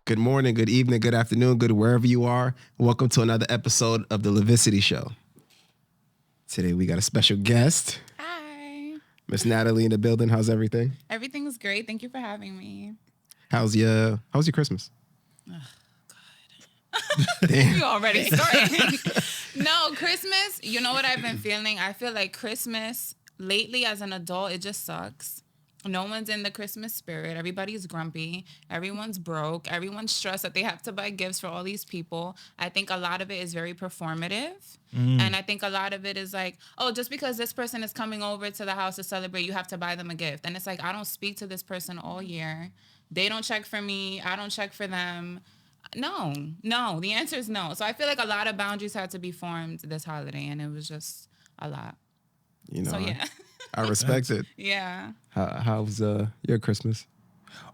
Good morning, good evening, good afternoon, good wherever you are. Welcome to another episode of the Levicity Show. Today we got a special guest. Hi. Miss Natalie in the building. How's everything? Everything's great. Thank you for having me. How's your Christmas? Oh, God. Damn. You already started. No, Christmas, you know what I've been feeling? I feel like Christmas lately as an adult, it just sucks. No one's in the Christmas spirit. Everybody's grumpy. Everyone's broke. Everyone's stressed that they have to buy gifts for all these people. I think a lot of it is very performative. And I think a lot of it is like, oh, just because this person is coming over to the house to celebrate, you have to buy them a gift. And it's like, I don't speak to this person all year. They don't check for me. I don't check for them. No. The answer is no. So I feel like a lot of boundaries had to be formed this holiday, and it was just a lot. You know, So, yeah. I respect it. Yeah. How's your Christmas?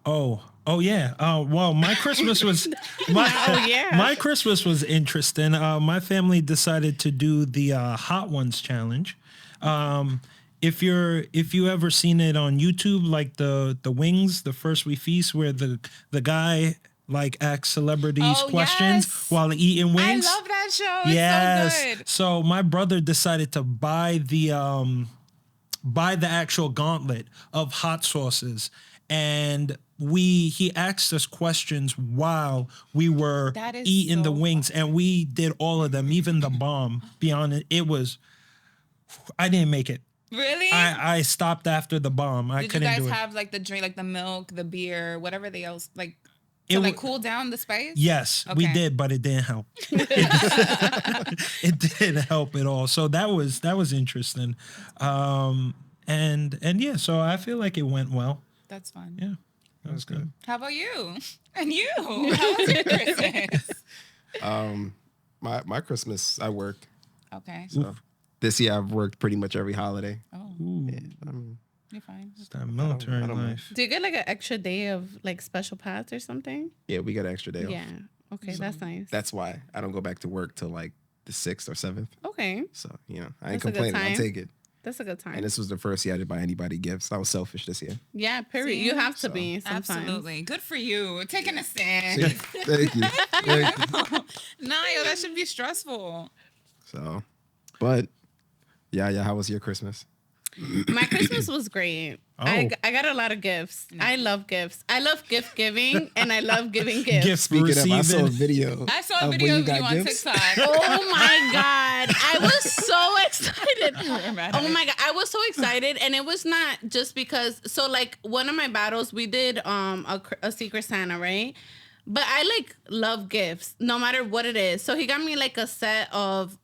Oh yeah. Well, my Christmas was my Christmas was interesting. My family decided to do the Hot Ones challenge. If you ever seen it on YouTube, like the wings, the first we feast, where the guy like asks celebrities questions while eating wings. I love that show. Yes. It's so good. So my brother decided to buy the actual gauntlet of hot sauces, and he asked us questions while we were eating the wings, and we did all of them, even the bomb. Beyond it, I didn't make it. Really? I stopped after the bomb. I couldn't do it. Did you guys have like the drink, like the milk, the beer, whatever they else like to cool down the spice? Yes, we did, but it didn't help. It didn't help at all. So that was interesting. And yeah, so I feel like it went well. That's fun. Yeah, that was good. How about you? And you? How was your Christmas? My Christmas, I work. Okay. So this year I've worked pretty much every holiday. Oh, Yeah, you're fine. It's that military I don't life. Do you get like an extra day of like special pass or something? yeah, we got an extra day off. Yeah. Okay, that's nice. That's why I don't go back to work till like the 6th or 7th. Okay, So, you know, I ain't That's a good complaining. I'll time. take it. that's a good time. And this was the first year I didn't buy anybody gifts. I was selfish this year. Yeah, period. See? You have to So- be sometimes. Absolutely. Good for you. Taking a stand. Thank you. Thank you. Nah, yo, that should be stressful. So, but yeah, how was your Christmas? My Christmas was great. I got a lot of gifts. I love gifts. I love gift giving and I love giving gifts. Gifts Speaking of, I saw a receiving. video. I saw a of video when of you got on gifts. TikTok. Oh my God. I was so excited. mad at Oh it. my God. I was so excited. And it was not just because, so like one of my battles, we did a Secret Santa, right? But I like love gifts no matter what it is. So he got me like a set of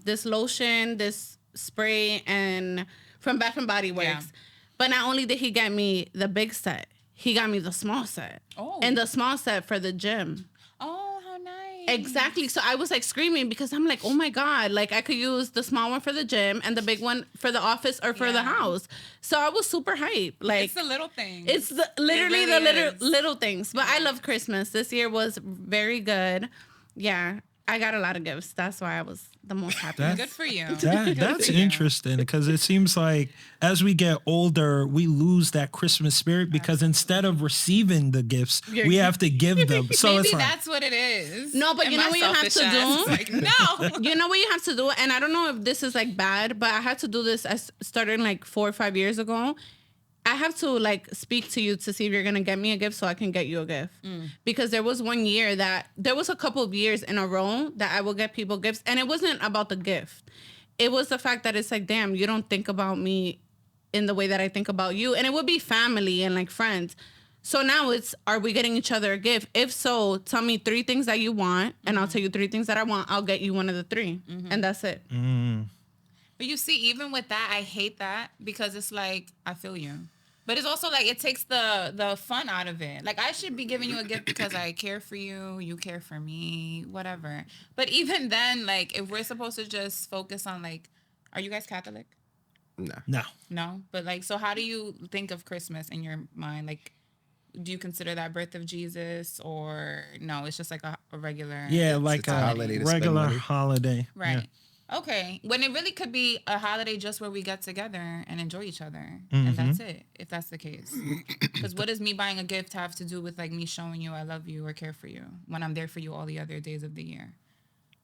this lotion, this spray, and from Bath and Body Works. Yeah. But not only did he get me the big set, he got me the small set. Oh. And the small set for the gym. Oh, how nice. Exactly. So I was like screaming because I'm like, oh my God, like I could use the small one for the gym and the big one for the office or for the house. So I was super hyped. Like It's the little things. it's literally It really the is. little things. But I love Christmas. This year was very good. Yeah. I got a lot of gifts. That's why I was the most happy. Good for you. That's interesting because it seems like as we get older, we lose that Christmas spirit because instead of receiving the gifts, we have to give them. So Maybe it's like, that's what it is. No, but And you know my what you have to selfish ass is do? Like, no. You know what you have to do? And I don't know if this is like bad, but I had to do this. I started like 4 or 5 years ago. I have to like speak to you to see if you're gonna get me a gift so I can get you a gift. Because there was a couple of years in a row that I will get people gifts, and it wasn't about the gift. It was the fact that it's like, damn, you don't think about me in the way that I think about you, and it would be family and like friends. So now are we getting each other a gift? If so, tell me 3 things that you want, and I'll tell you 3 things that I want. I'll get you one of the 3, and that's it. But you see, even with that, I hate that because it's like, I feel you. But it's also like, it takes the fun out of it. Like, I should be giving you a gift because I care for you, you care for me, whatever. But even then, like, if we're supposed to just focus on, like, are you guys Catholic? no. No? But, like, so how do you think of Christmas in your mind? Like, do you consider that birth of Jesus, or no, it's just like a regular... Yeah, like a a holiday to spend regular money. holiday. Right. Okay. When it really could be a holiday just where we get together and enjoy each other. And that's it, if that's the case. Because what does me buying a gift have to do with like me showing you I love you or care for you when I'm there for you all the other days of the year?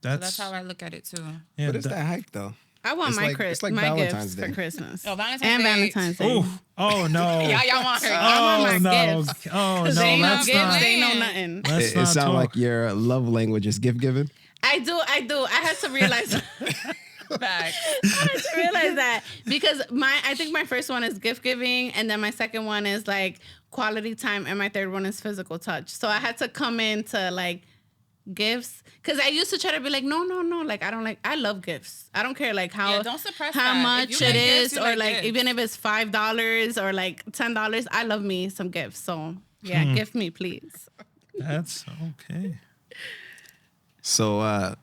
So that's how I look at it too. Yeah, but it's that hype though. I want my gifts Valentine's Day for Christmas. Oh, Valentine's and Day. Valentine's Day. Oh no. Y'all want her. I want my no. gifts. Oh no. They That's no gifts. not. They know nothing. It sounds like your love language is gift giving. I do. I had to realize. Back. I had to realize that because I think my first one is gift giving, and then my second one is like quality time, and my third one is physical touch. So I had to come into like gifts because I used to try to be like, no, like I love gifts. I don't care like how don't suppress how that. much If it you is, gifts, or like gifts. even if it's $5 or like $10. I love me some gifts. So yeah, gift me please. That's okay. So,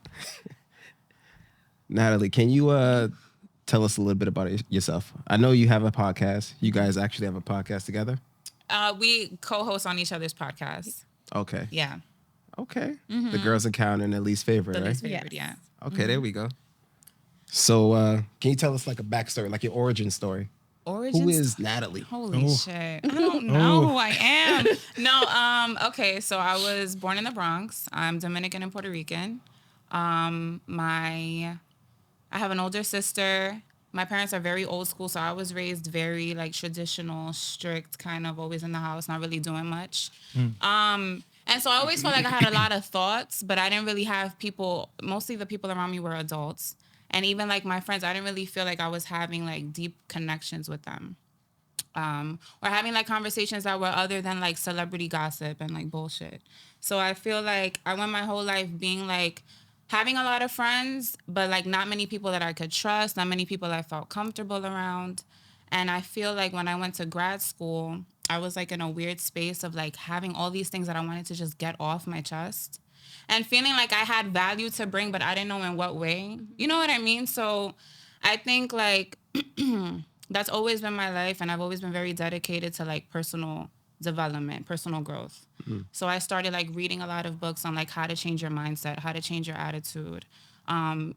Natalie, can you tell us a little bit about yourself? I know you have a podcast. You guys actually have a podcast together? We co-host on each other's podcasts. Okay. Yeah. Okay. The Girls Encounter and the least favorite, The right? least favorite, yeah. Okay, there we go. So, can you tell us like a backstory, like your origin story? Origins? Who is Natalie? Holy shit. I don't know who I am. No, okay, so I was born in the Bronx. I'm Dominican and Puerto Rican. I have an older sister. My parents are very old school, so I was raised very like traditional, strict, kind of always in the house, not really doing much. And so I always felt like I had a lot of thoughts, but I didn't really have people, mostly the people around me were adults. And even like my friends, I didn't really feel like I was having like deep connections with them. Or having like conversations that were other than like celebrity gossip and like bullshit. So I feel like I went my whole life being like having a lot of friends, but like not many people that I could trust, not many people I felt comfortable around. And I feel like when I went to grad school, I was like in a weird space of like having all these things that I wanted to just get off my chest and feeling like I had value to bring, but I didn't know in what way. You know what I mean? So I think like that's always been my life, and I've always been very dedicated to like personal development, personal growth. So I started like reading a lot of books on like how to change your mindset, how to change your attitude,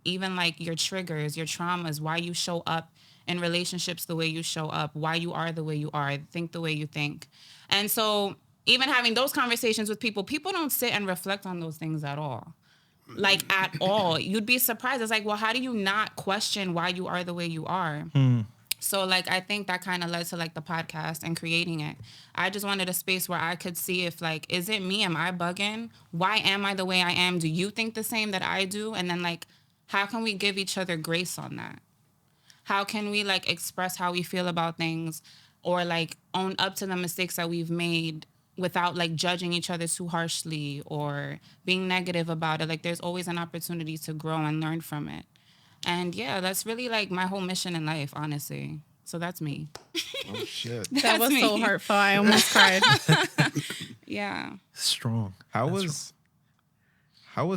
even like your triggers, your traumas, why you show up in relationships the way you show up, why you are the way you are, think the way you think. And so even having those conversations with people don't sit and reflect on those things at all. Like at all. You'd be surprised. It's like, well, how do you not question why you are the way you are? So like, I think that kind of led to like the podcast and creating it. I just wanted a space where I could see if like, is it me? Am I bugging? Why am I the way I am? Do you think the same that I do? And then like, how can we give each other grace on that? How can we like express how we feel about things or like own up to the mistakes that we've made without like judging each other too harshly or being negative about it? Like there's always an opportunity to grow and learn from it. And yeah, that's really like my whole mission in life, honestly. So that's me. Oh shit. That was so hurtful. I almost cried. Yeah. Strong. How was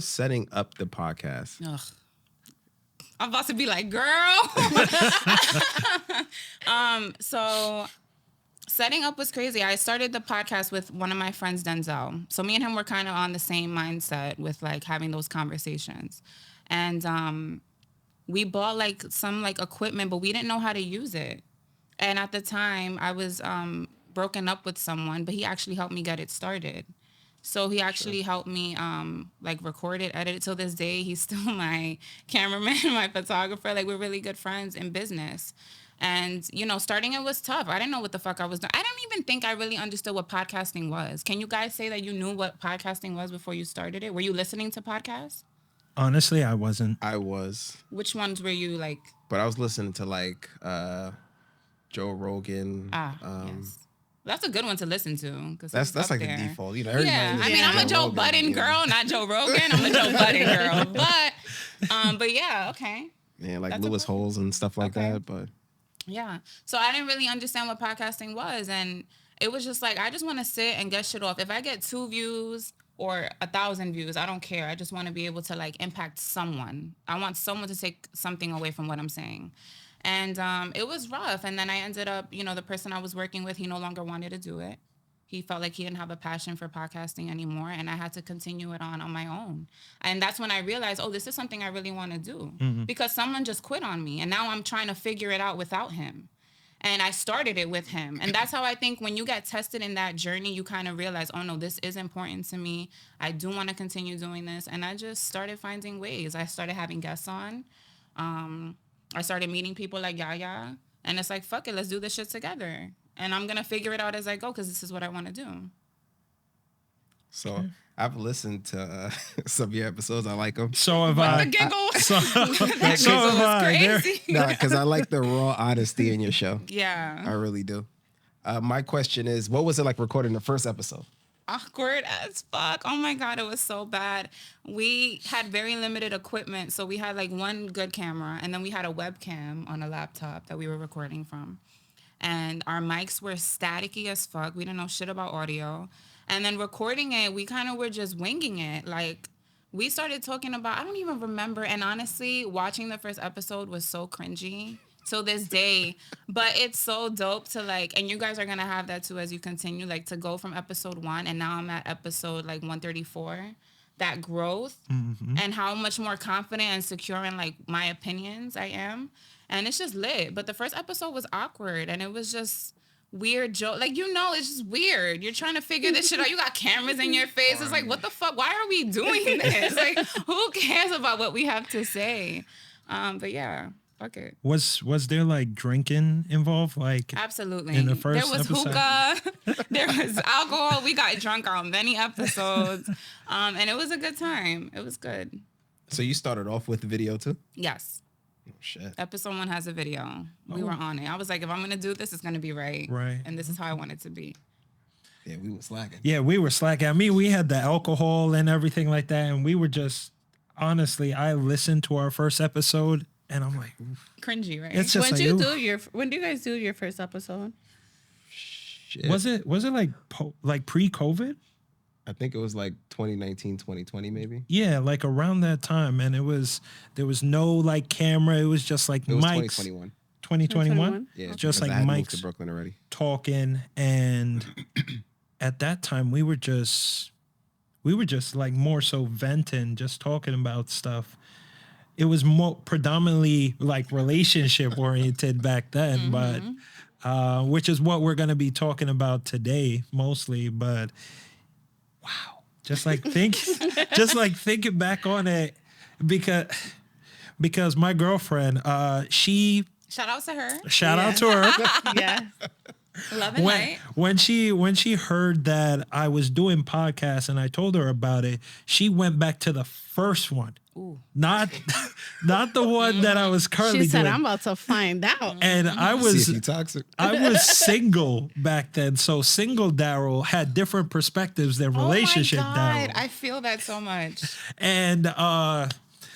setting up the podcast? Ugh. I'm about to be like, girl. So setting up was crazy. I started the podcast with one of my friends, Denzel. So me and him were kind of on the same mindset with like having those conversations. And we bought like some like equipment, but we didn't know how to use it. And at the time I was broken up with someone, but he actually helped me get it started. So he actually helped me like record it, edit it. Till this day, he's still my cameraman, my photographer. Like we're really good friends in business. And, you know, starting it was tough. I didn't know what the fuck I was doing. I don't even think I really understood what podcasting was. Can you guys say that you knew what podcasting was before you started it? Were you listening to podcasts? Honestly, I wasn't. I was. Which ones were you like? But I was listening to like Joe Rogan. Yes. That's a good one to listen to. That's like the default. You know, everybody. Yeah, I mean, I'm a Joe Budden girl, not Joe Rogan. I'm a Joe Budden girl. But yeah, okay. Yeah, like That's Lewis Holes and stuff like that. But yeah, so I didn't really understand what podcasting was, and it was just like I just want to sit and get shit off. If I get 2 views or 1,000 views, I don't care. I just want to be able to like impact someone. I want someone to take something away from what I'm saying. And it was rough. And then I ended up, you know, the person I was working with, he no longer wanted to do it. He felt like he didn't have a passion for podcasting anymore, and I had to continue it on my own. And that's when I realized, oh, this is something I really want to do, because someone just quit on me, and now I'm trying to figure it out without him. And I started it with him. And that's how I think when you get tested in that journey, you kind of realize, oh, no, this is important to me. I do want to continue doing this. And I just started finding ways. I started having guests on. I started meeting people like Yaya. And it's like, fuck it, let's do this shit together. And I'm going to figure it out as I go, because this is what I want to do. So I've listened to some of your episodes. I like them. So have I. The giggle. That giggle was crazy. No, because I like the raw honesty in your show. Yeah. I really do. My question is, what was it like recording the first episode? Awkward as fuck. Oh my God, it was so bad. We had very limited equipment. So we had like one good camera, and then we had a webcam on a laptop that we were recording from. And our mics were staticky as fuck. We didn't know shit about audio. And then recording it, we kind of were just winging it. Like, we started talking about, I don't even remember. And honestly, watching the first episode was so cringy till this day. But it's so dope to like, and you guys are going to have that too as you continue, like to go from episode 1 and now I'm at episode like 134. That growth and how much more confident and secure in like my opinions I am. And it's just lit. But the first episode was awkward and it was just weird joke. Like, you know, it's just weird. You're trying to figure this shit out. You got cameras in your face. It's like, what the fuck? Why are we doing this? Like, who cares about what we have to say? But yeah, fuck it. Was there like drinking involved? Like, absolutely. In the first there was episode? hookah. There was alcohol. We got drunk on many episodes. And it was a good time. It was good. So you started off with the video too? Yes. Oh, shit. Episode 1 has a video. We were on it. I was like, if I'm going to do this, it's going to be right. Right. And this is how I want it to be. Yeah, we were slacking. Yeah, we were slacking. I mean, we had the alcohol and everything like that. And we were just, honestly, I listened to our first episode and I'm like, oof. Cringy, right? It's just When do you guys do your first episode? Shit. Was it like pre-COVID? I think it was like 2019, 2020 maybe. Yeah, like around that time. And there was no like camera. It was just like It was mics. 2021. 2021? Yeah, Just like because I had moved mics to Brooklyn already. talking. And at that time we were just like more so venting, just talking about stuff. It was more predominantly like relationship oriented back then, but which is what we're going to be talking about today mostly. But wow, just like thinking back on it, because my girlfriend, she Shout out to her. Shout out to her. Yeah. Love and light. When she heard that I was doing podcasts and I told her about it, she went back to the first one. Ooh. Not the one that I was currently She said, doing. I'm about to find out. And I See if was you toxic. I was single back then, so single Daryl had different perspectives than relationship Oh my God, Daryl. I feel that so much. And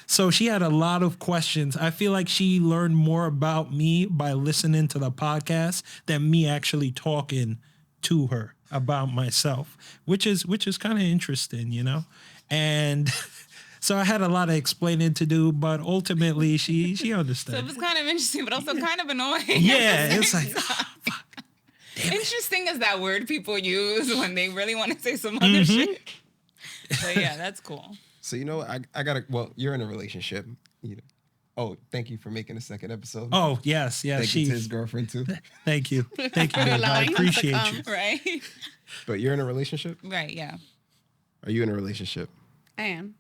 so she had a lot of questions. I feel like she learned more about me by listening to the podcast than me actually talking to her about myself, which is kind of interesting, you know? And so I had a lot of explaining to do, but ultimately she So understood. it was kind of interesting, but also kind of annoying. Yeah, it's like, oh, fuck. Interesting is that word people use when they really want to say some other shit. But yeah, that's cool. So you know, I gotta. Well, you're in a relationship. You know. Oh, thank you for making a second episode. Oh, yes. thank you to his girlfriend too. Thank you. Thank you, babe. I allowing us to appreciate come. you. Right? But you're in a relationship. Right, yeah. Are you in a relationship? I am.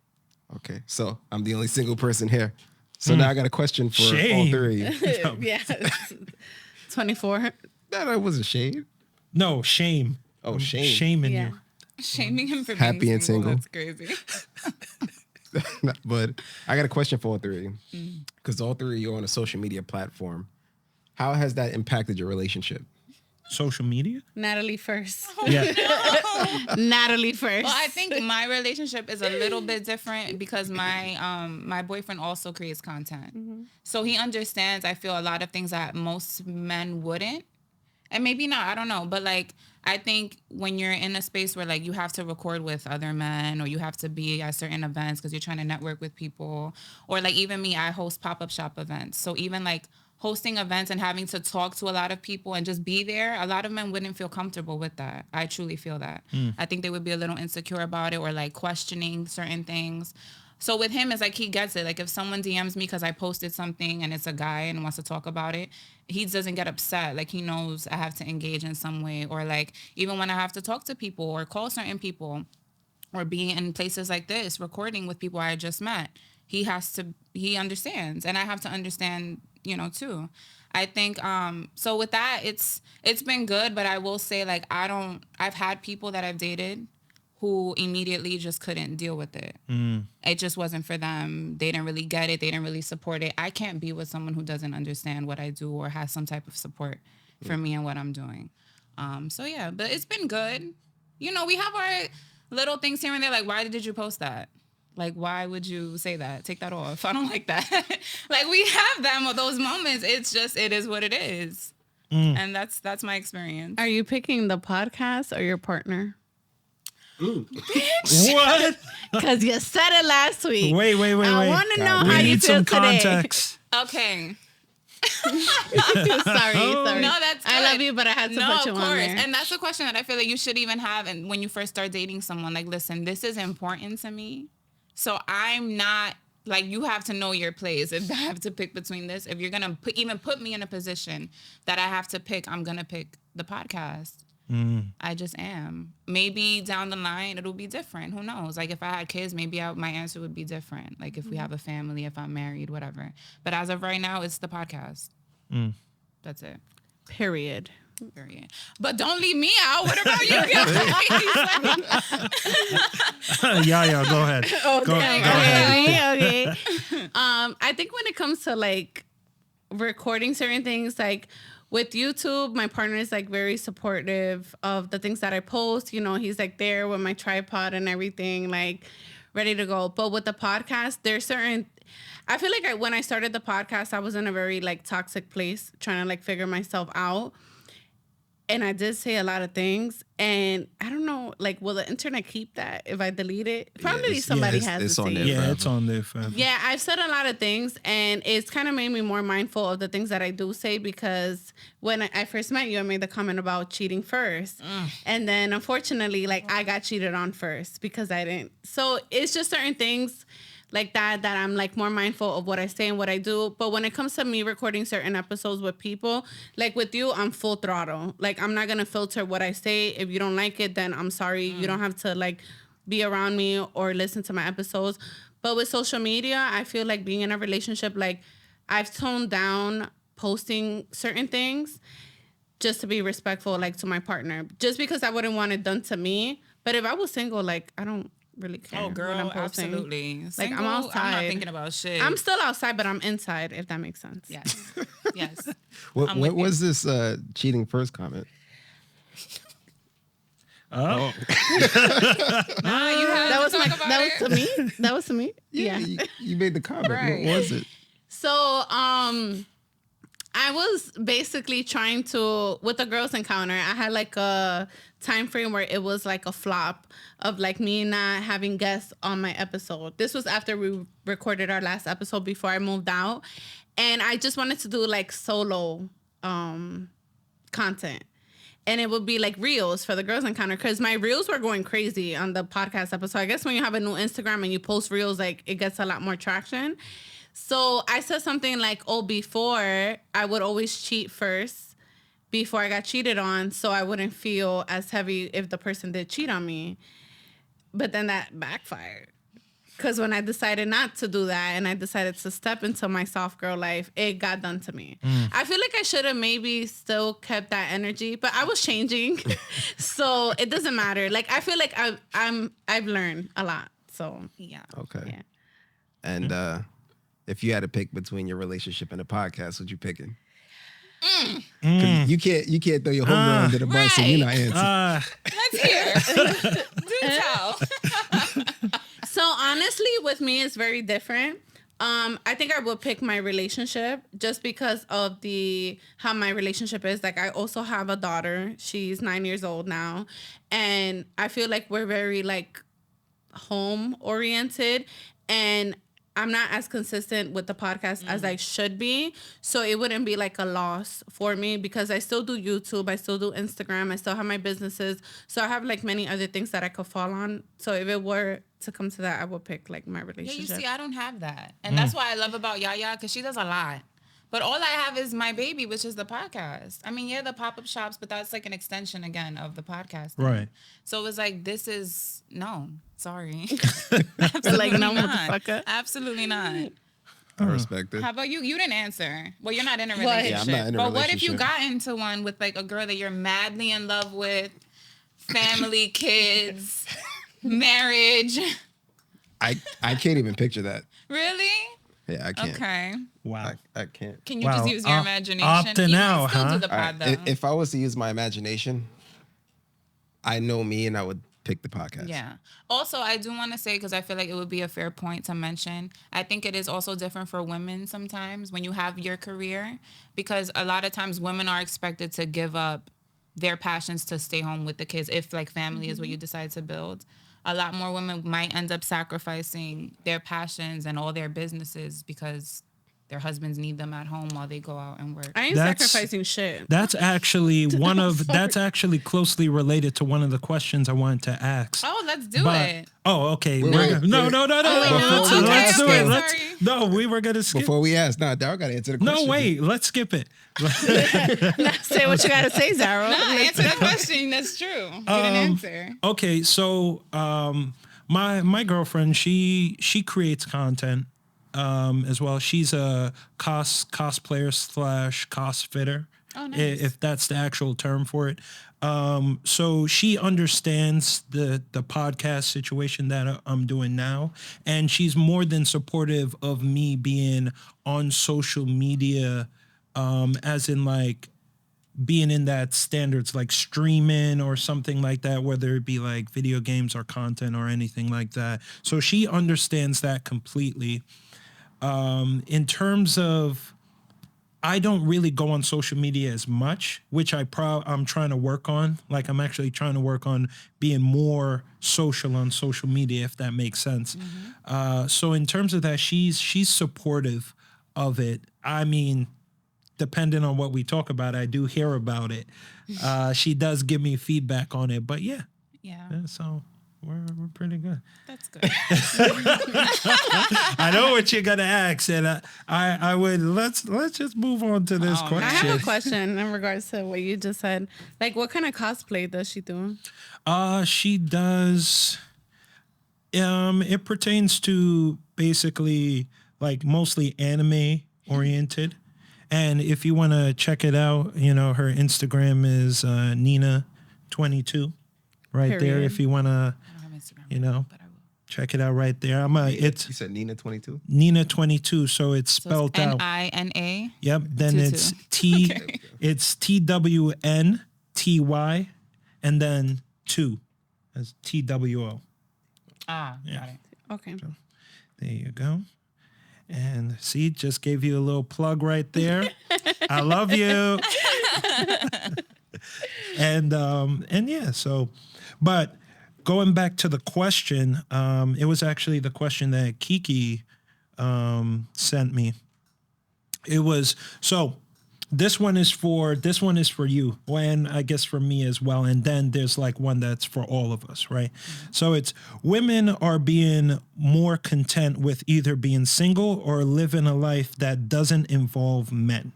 Okay, so I'm the only single person here. So now I got a question for all Shame. three of you. Yeah. 24. That wasn't shade. No, shame. Oh, shame. Shaming Yeah. you. Shaming him for Happy being and single. That's crazy. But I got a question for all three of you. Because all three of you are on a social media platform. How has that impacted your relationship? Social media? Natalie first. Yeah. Natalie first. Well, I think my relationship is a little bit different because my boyfriend also creates content. So he understands, I feel, a lot of things that most men wouldn't. And maybe not, I don't know. But like, I think when you're in a space where like you have to record with other men or you have to be at certain events because you're trying to network with people, or like even me, I host pop-up shop events. So even like hosting events and having to talk to a lot of people and just be there, a lot of men wouldn't feel comfortable with that. I truly feel that. I think they would be a little insecure about it or like questioning certain things. So with him, it's like he gets it. Like if someone DMs me because I posted something and it's a guy and wants to talk about it, he doesn't get upset. Like he knows I have to engage in some way. Or like even when I have to talk to people or call certain people or be in places like this, recording with people I just met, he understands. And I have to understand, too. I think, so with that, it's been good, but I will say like, I've had people that I've dated who immediately just couldn't deal with it. It just wasn't for them. They didn't really get it. They didn't really support it. I can't be with someone who doesn't understand what I do or has some type of support for me and what I'm doing. So yeah, but it's been good. We have our little things here and there. Like, why did you post that? Like, why would you say that? Take that off. I don't like that. Like, we have them with those moments. It's just, it is what it is. And that's my experience. Are you picking the podcast or your partner? Bitch. What? Because you said it last week. Wait. I want to know We how you need feel some today. context. Okay. sorry. No, that's good. I love you, but I had to put you of course. on there. And that's a question that I feel like you should even have. And when you first start dating someone, like, listen, this is important to me. So I'm not, like, you have to know your place. If I have to pick between this, if you're going to even put me in a position that I have to pick, I'm going to pick the podcast. I just am. Maybe down the line, it'll be different. Who knows? Like, if I had kids, maybe my answer would be different. Like, if we have a family, if I'm married, whatever. But as of right now, it's the podcast. That's it. Period. But don't leave me out. What about you guys? Yaya, go ahead. Go ahead. Okay. I think when it comes to like recording certain things, like with YouTube, my partner is like very supportive of the things that I post. He's like there with my tripod and everything, like ready to go. But with the podcast, there's certain, I feel like when I started the podcast, I was in a very like toxic place trying to like figure myself out. And I did say a lot of things, and I don't know, like, will the internet keep that if I delete it? Probably somebody has it's to on see there it. Yeah, it's on there forever. Yeah, I've said a lot of things, and it's kind of made me more mindful of the things that I do say, because when I first met you, I made the comment about cheating first. And then, unfortunately, like, I got cheated on first because I didn't. So it's just certain things like that I'm like more mindful of what I say and what I do. But when it comes to me recording certain episodes with people, like with you, I'm full throttle. Like, I'm not gonna filter what I say. If you don't like it, then I'm sorry. You don't have to like be around me or listen to my episodes. But with social media, I feel like being in a relationship, like I've toned down posting certain things just to be respectful, like to my partner, just because I wouldn't want it done to me. But if I was single, like, I don't really care. Oh, girl, when I'm posting. absolutely. Like, Single, I'm outside. I'm not thinking about shit. I'm still outside, but I'm inside, if that makes sense. Yes. Yes. What was this cheating first comment? Oh. Nah, you have That was to talk about that it. was to me. That was to me. Yeah. You made the comment. Right. What was it? So, I was basically trying to, with the girls encounter, I had like a time frame where it was like a flop of like me not having guests on my episode. This was after we recorded our last episode before I moved out. And I just wanted to do like solo content. And it would be like reels for the girls encounter, because my reels were going crazy on the podcast episode. I guess when you have a new Instagram and you post reels, like it gets a lot more traction. So I said something like, before I would always cheat first before I got cheated on, so I wouldn't feel as heavy if the person did cheat on me. But then that backfired. Because when I decided not to do that and I decided to step into my soft girl life, it got done to me. I feel like I should have maybe still kept that energy, but I was changing. So it doesn't matter. Like, I feel like I've learned a lot. So Yeah. Okay. yeah. And if you had to pick between your relationship and a podcast, what you picking? 'Cause you can't throw your homegirl under the bus and you're not answering. Let's hear. Do tell. So honestly, with me, it's very different. I think I would pick my relationship just because of how my relationship is. Like, I also have a daughter. She's 9 years old now. And I feel like we're very like home oriented. And I'm not as consistent with the podcast as I should be. So it wouldn't be like a loss for me because I still do YouTube. I still do Instagram. I still have my businesses. So I have like many other things that I could fall on. So if it were to come to that, I would pick like my relationship. Yeah, you see, I don't have that. And that's why I love about Yaya, because she does a lot. But all I have is my baby, which is the podcast. I mean, yeah, the pop-up shops, but that's like an extension again of the podcast. Right. So it was like, this is, no, sorry. Like, no, motherfucker. Absolutely not. I respect it. How about you? You didn't answer. Well, you're not in a What? relationship. Yeah, I'm not in a but what if you relationship. got into one with like a girl that you're madly in love with, family, kids, marriage? I can't even picture that. Really? Yeah, I can't. Okay. Wow. I can't. Can you Wow. just use your imagination? Opting You out, can still huh? do the All pod, right, though. if I was to use my imagination, I know me and I would pick the podcast. Yeah. Also, I do want to say, because I feel like it would be a fair point to mention, I think it is also different for women sometimes when you have your career, because a lot of times women are expected to give up their passions to stay home with the kids if like family is what you decide to build. A lot more women might end up sacrificing their passions and all their businesses because their husbands need them at home while they go out and work. I ain't That's- sacrificing shit. That's actually that's actually closely related to one of the questions I wanted to ask. Oh, let's do But- it. Oh, okay. Wait, We're wait, no, wait. no, no, no. Oh, wait, Let's, no. Okay, let's do okay, it. Let's, sorry. no, we were gonna skip. Before we ask, Daryl got to answer the question. No, wait. Let's skip it. Say what you gotta say, Zara. No, answer the question. That's true. You didn't answer. Okay, so my girlfriend, she creates content as well. She's a cosplayer / cosfitter. Oh, nice. If that's the actual term for it. So she understands the podcast situation that I'm doing now, and she's more than supportive of me being on social media, as in like being in that standards like streaming or something like that, whether it be like video games or content or anything like that. So she understands that completely. In terms of, I don't really go on social media as much, which I'm trying to work on. Like I'm actually trying to work on being more social on social media, if that makes sense. So in terms of that, she's supportive of it. I mean, depending on what we talk about, I do hear about it. She does give me feedback on it, but yeah. So we're pretty good. That's good. I know what you're gonna ask, and I would let's just move on to this Oh, question. I have a question in regards to what you just said. Like, what kind of cosplay does she do? She does. It pertains to basically like mostly anime oriented, and if you want to check it out, you know her Instagram is Nina22, right there. Period. If you want to, I don't have Instagram, you know, but I will. check it out right there. It's You said Nina 22? Nina22, so it's So spelled it's out. Nina. Yep. Then 22. it's T. Okay. It's TWNTY, and then 2 as TWO. Got it. Okay. There you go. And see, just gave you a little plug right there. I love you. and yeah, so, but going back to the question, it was actually the question that Kiki sent me. It was, so this one is for you, and I guess for me as well. And then there's like one that's for all of us, right? So it's women are being more content with either being single or living a life that doesn't involve men.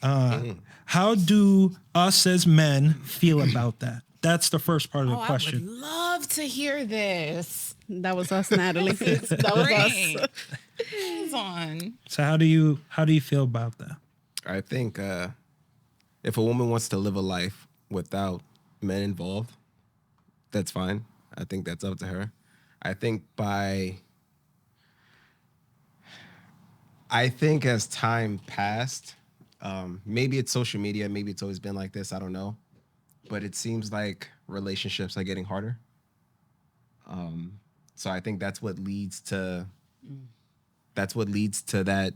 How do us as men feel about that? That's the first part of the I would question. love to hear this. That was us, Natalie. That was Great. us. Hold on. So how do you feel about that? I think if a woman wants to live a life without men involved, that's fine. I think that's up to her. I think as time passed, maybe it's social media, maybe it's always been like this, I don't know. But it seems like relationships are getting harder. So I think that's what leads to that,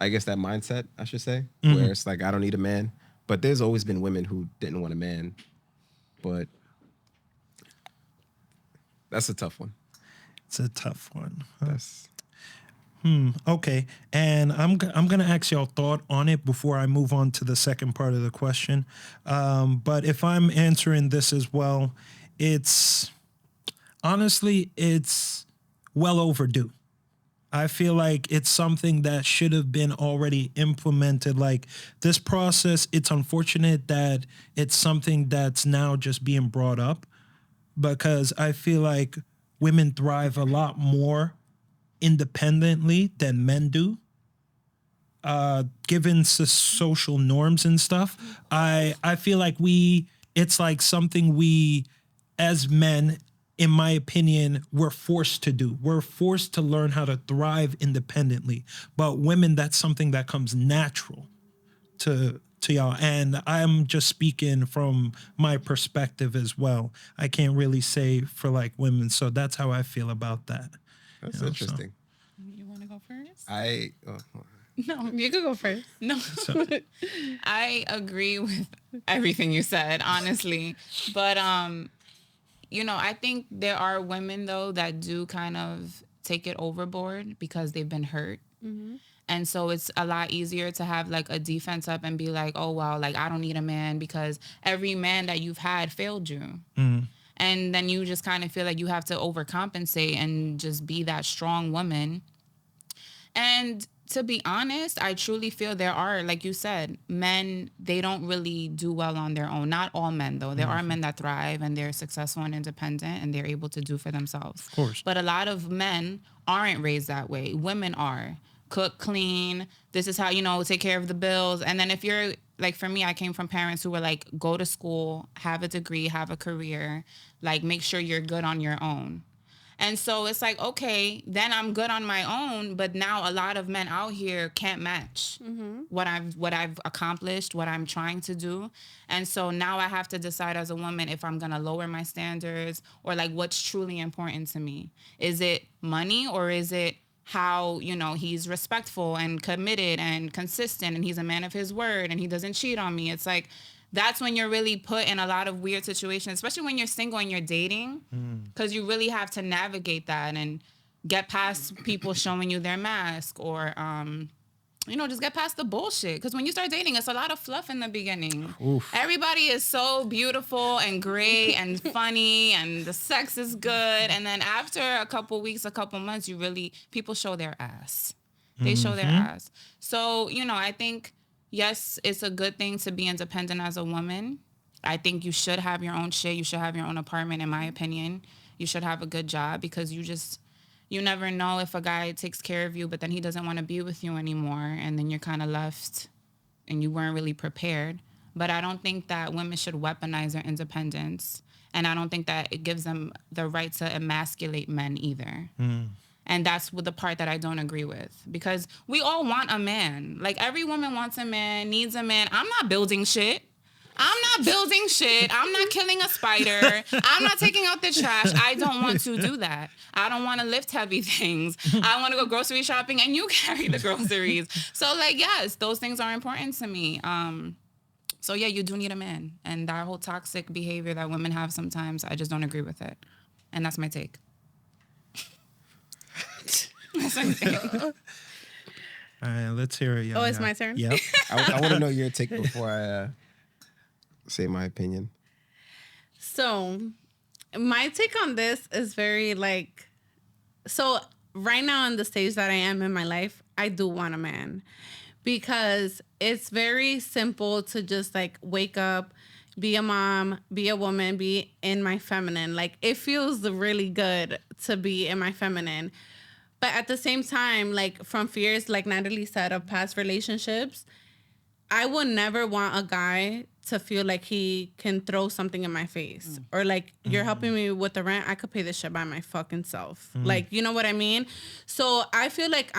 I guess that mindset, I should say, where it's like, I don't need a man. But there's always been women who didn't want a man. But that's a tough one. It's a tough one. Huh? Okay. And I'm gonna ask y'all thought on it before I move on to the second part of the question. But if I'm answering this as well, it's honestly well overdue. I feel like it's something that should have been already implemented. Like this process, it's unfortunate that it's something that's now just being brought up, because I feel like women thrive a lot more independently than men do. Given social norms and stuff, I feel like it's like something we as men, in my opinion, we're forced to do. We're forced to learn how to thrive independently. But women, that's something that comes natural to y'all. And I'm just speaking from my perspective as well. I can't really say for like women. So that's how I feel about that. That's interesting. You want to go first? No, you could go first. No. I agree with everything you said, honestly. But, I think there are women, though, that do kind of take it overboard because they've been hurt. Mm-hmm. And so it's a lot easier to have like a defense up and be like, oh, wow, like I don't need a man because every man that you've had failed you. Mm. And then you just kind of feel like you have to overcompensate and just be that strong woman. And to be honest, I truly feel there are, like you said, men, they don't really do well on their own. Not all men, though. There are men that thrive and they're successful and independent and they're able to do for themselves. Of course. But a lot of men aren't raised that way. Women are. Cook, clean. This is how, take care of the bills. And then if you're, like for me, I came from parents who were like, go to school, have a degree, have a career, like make sure you're good on your own. And so it's like, okay, then I'm good on my own. But now a lot of men out here can't match what I've accomplished, what I'm trying to do. And so now I have to decide as a woman if I'm going to lower my standards or like what's truly important to me. Is it money or is it how, he's respectful and committed and consistent and he's a man of his word and he doesn't cheat on me? It's like, that's when you're really put in a lot of weird situations, especially when you're single and you're dating, because you really have to navigate that and get past people showing you their mask or, just get past the bullshit. Because when you start dating, it's a lot of fluff in the beginning. Oof. Everybody is so beautiful and great and funny and the sex is good. And then after a couple weeks, a couple months, people show their ass. They show their ass. So, I think... yes, it's a good thing to be independent as a woman. I think you should have your own shit. You should have your own apartment, in my opinion. You should have a good job because you never know if a guy takes care of you, but then he doesn't want to be with you anymore. And then you're kind of left and you weren't really prepared. But I don't think that women should weaponize their independence. And I don't think that it gives them the right to emasculate men either. And that's the part that I don't agree with. Because we all want a man. Like, every woman wants a man, needs a man. I'm not building shit. I'm not killing a spider. I'm not taking out the trash. I don't want to do that. I don't want to lift heavy things. I want to go grocery shopping and you carry the groceries. So, like, yes, those things are important to me. So, yeah, you do need a man. And that whole toxic behavior that women have sometimes, I just don't agree with it. And that's my take. All right, let's hear it. Oh, it's my turn? Yep. I want to know your take before I say my opinion. So, my take on this is very so right now in the stage that I am in my life, I do want a man because it's very simple to just wake up, be a mom, be a woman, be in my feminine. It feels really good to be in my feminine. But at the same time, from fears, like Natalie said, of past relationships, I would never want a guy to feel like he can throw something in my face. Or you're helping me with the rent, I could pay this shit by my fucking self. You know what I mean? So I feel like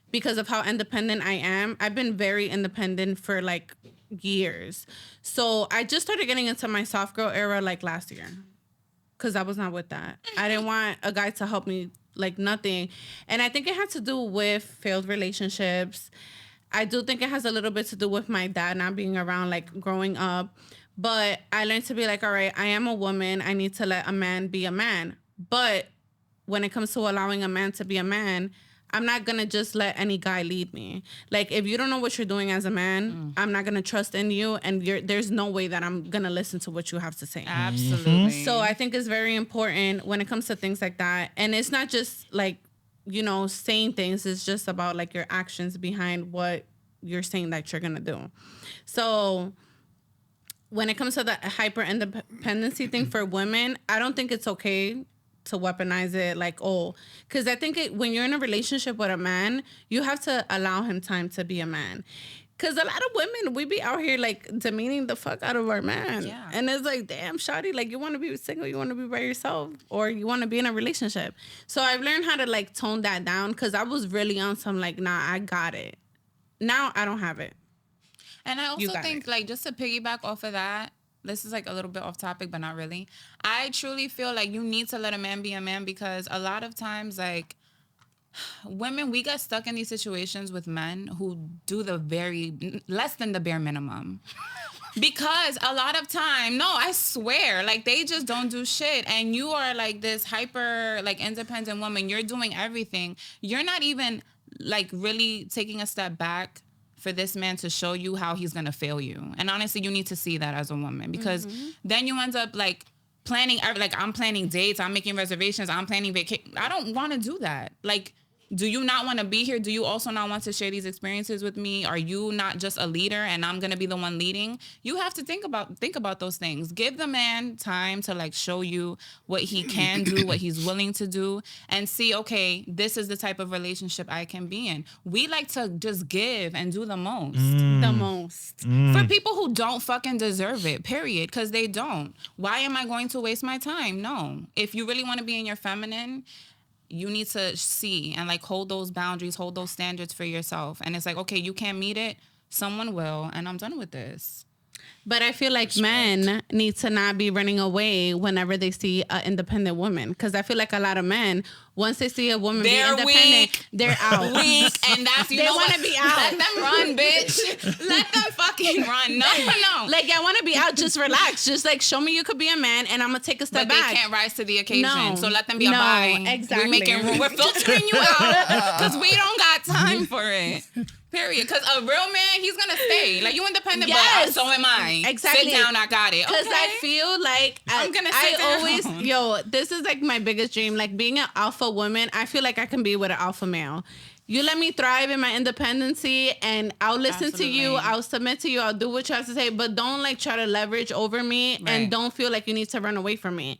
because of how independent I am, I've been very independent for years. So I just started getting into my soft girl era last year. Because I was not with that. I didn't want a guy to help me nothing. And I think it had to do with failed relationships. I do think it has a little bit to do with my dad not being around growing up. But I learned to be all right, I am a woman. I need to let a man be a man. But when it comes to allowing a man to be a man, I'm not going to just let any guy lead me. Like, if you don't know what you're doing as a man, I'm not going to trust in you. And there's no way that I'm going to listen to what you have to say. Absolutely. So I think it's very important when it comes to things like that. And it's not just like, you know, saying things. It's just about like your actions behind what you're saying that you're going to do. So when it comes to the hyper independency thing for women, I don't think it's okay to weaponize it like, oh, because I think when you're in a relationship with a man, you have to allow him time to be a man. Because a lot of women, we be out here like demeaning the fuck out of our man. Yeah. And it's like, damn, shawty, like you want to be single, you want to be by yourself, or you want to be in a relationship. So I've learned how to like tone that down because I was really on some like, nah, I got it. Now I don't have it. And I also think, like, just to piggyback off of that, this is like a little bit off topic, but not really. I truly feel like you need to let a man be a man because a lot of times, like, women, we get stuck in these situations with men who do the very less than the bare minimum. Because a lot of time, no, I swear, like they just don't do shit. And you are like this hyper, like independent woman. You're doing everything. You're not even like really taking a step back for this man to show you how he's going to fail you. And honestly, you need to see that as a woman because then you end up like planning, like I'm planning dates, I'm making reservations, I'm planning vacation. I don't want to do that. Like, do you not want to be here? Do you also not want to share these experiences with me? Are you not just a leader and I'm going to be the one leading? You have to think about those things. Give the man time to like show you what he can do, what he's willing to do, and see, okay, this is the type of relationship I can be in. We like to just give and do the most. The most. For people who don't fucking deserve it, period, because they don't. Why am I going to waste my time? No. If you really want to be in your feminine, you need to see and like hold those boundaries, hold those standards for yourself. And it's like, okay, you can't meet it. Someone will. And I'm done with this. But I feel like men need to not be running away whenever they see an independent woman. Because I feel like a lot of men, once they see a woman be independent, weak. They're out. Weak. And that's, you they know want to be out. Let them run, bitch. Let them fucking run. No. Like, I want to be out. Just relax. Just like, show me you could be a man and I'm going to take a step back. But they can't rise to the occasion. No. So let them be a bye. Exactly. We're making room. We're filtering you out because we don't got time for it. Period. Because a real man, he's going to stay. Like, you independent, but so am I. Exactly. Sit down, I got it. Because I feel like I'm going to sit down. always, this is like my biggest dream. Like, being an alpha woman, I feel like I can be with an alpha male. You let me thrive in my independency and I'll listen to you. I'll submit to you. I'll do what you have to say. But don't like try to leverage over me and don't feel like you need to run away from me.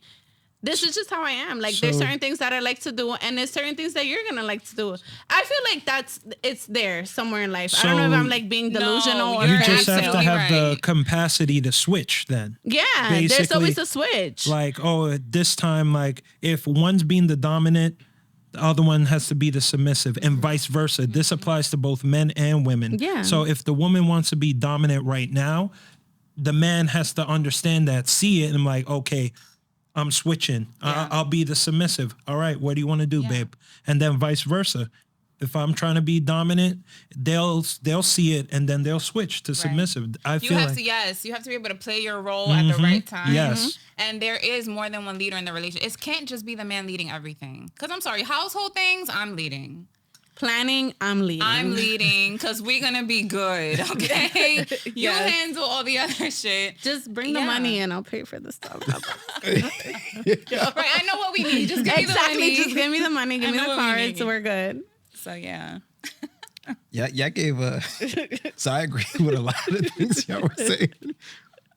This is just how I am. Like, there's certain things that I like to do, and there's certain things that you're gonna like to do. I feel like it's there somewhere in life. I don't know if I'm like being delusional or you just have to have right. the capacity to switch then. Yeah, basically, there's always a switch. Like, oh, this time, like, if one's being the dominant, the other one has to be the submissive, and vice versa. This applies to both men and women. Yeah. So if the woman wants to be dominant right now, the man has to understand that, see it, and like, okay, I'm switching. Yeah. I'll be the submissive. All right, what do you want to do, babe? And then vice versa. If I'm trying to be dominant, they'll see it and then they'll switch to submissive. You have to be able to play your role at the right time. Yes. And there is more than one leader in the relationship. It can't just be the man leading everything. Because I'm sorry, household things, I'm leading. Planning, I'm leading. I'm leading because we're going to be good, okay? You handle all the other shit. Just bring the money and I'll pay for the stuff. Right, I know what we need. Just give me the money. Just give me the money. Give me the cards. We're good. So, yeah. Yeah, gave so I agree with a lot of the things y'all were saying.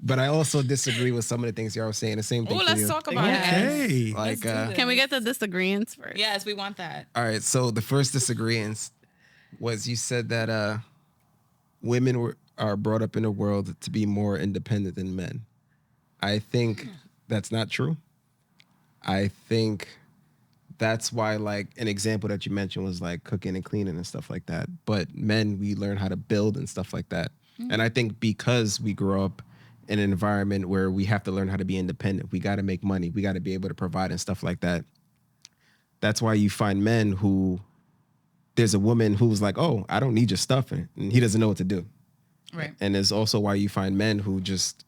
But I also disagree with some of the things y'all were saying. The same thing. Oh, let's talk about it. Okay. Like, can we get the disagreements first? Yes, we want that. All right. So the first disagreements was you said that women are brought up in a world to be more independent than men. I think that's not true. I think that's why, like, an example that you mentioned was like cooking and cleaning and stuff like that. But men, we learn how to build and stuff like that. And I think because we grow up in an environment where we have to learn how to be independent, we got to make money, we got to be able to provide and stuff like that. That's why you find men who, there's a woman who's like, oh, I don't need your stuff, and he doesn't know what to do. Right. And there's also why you find men who just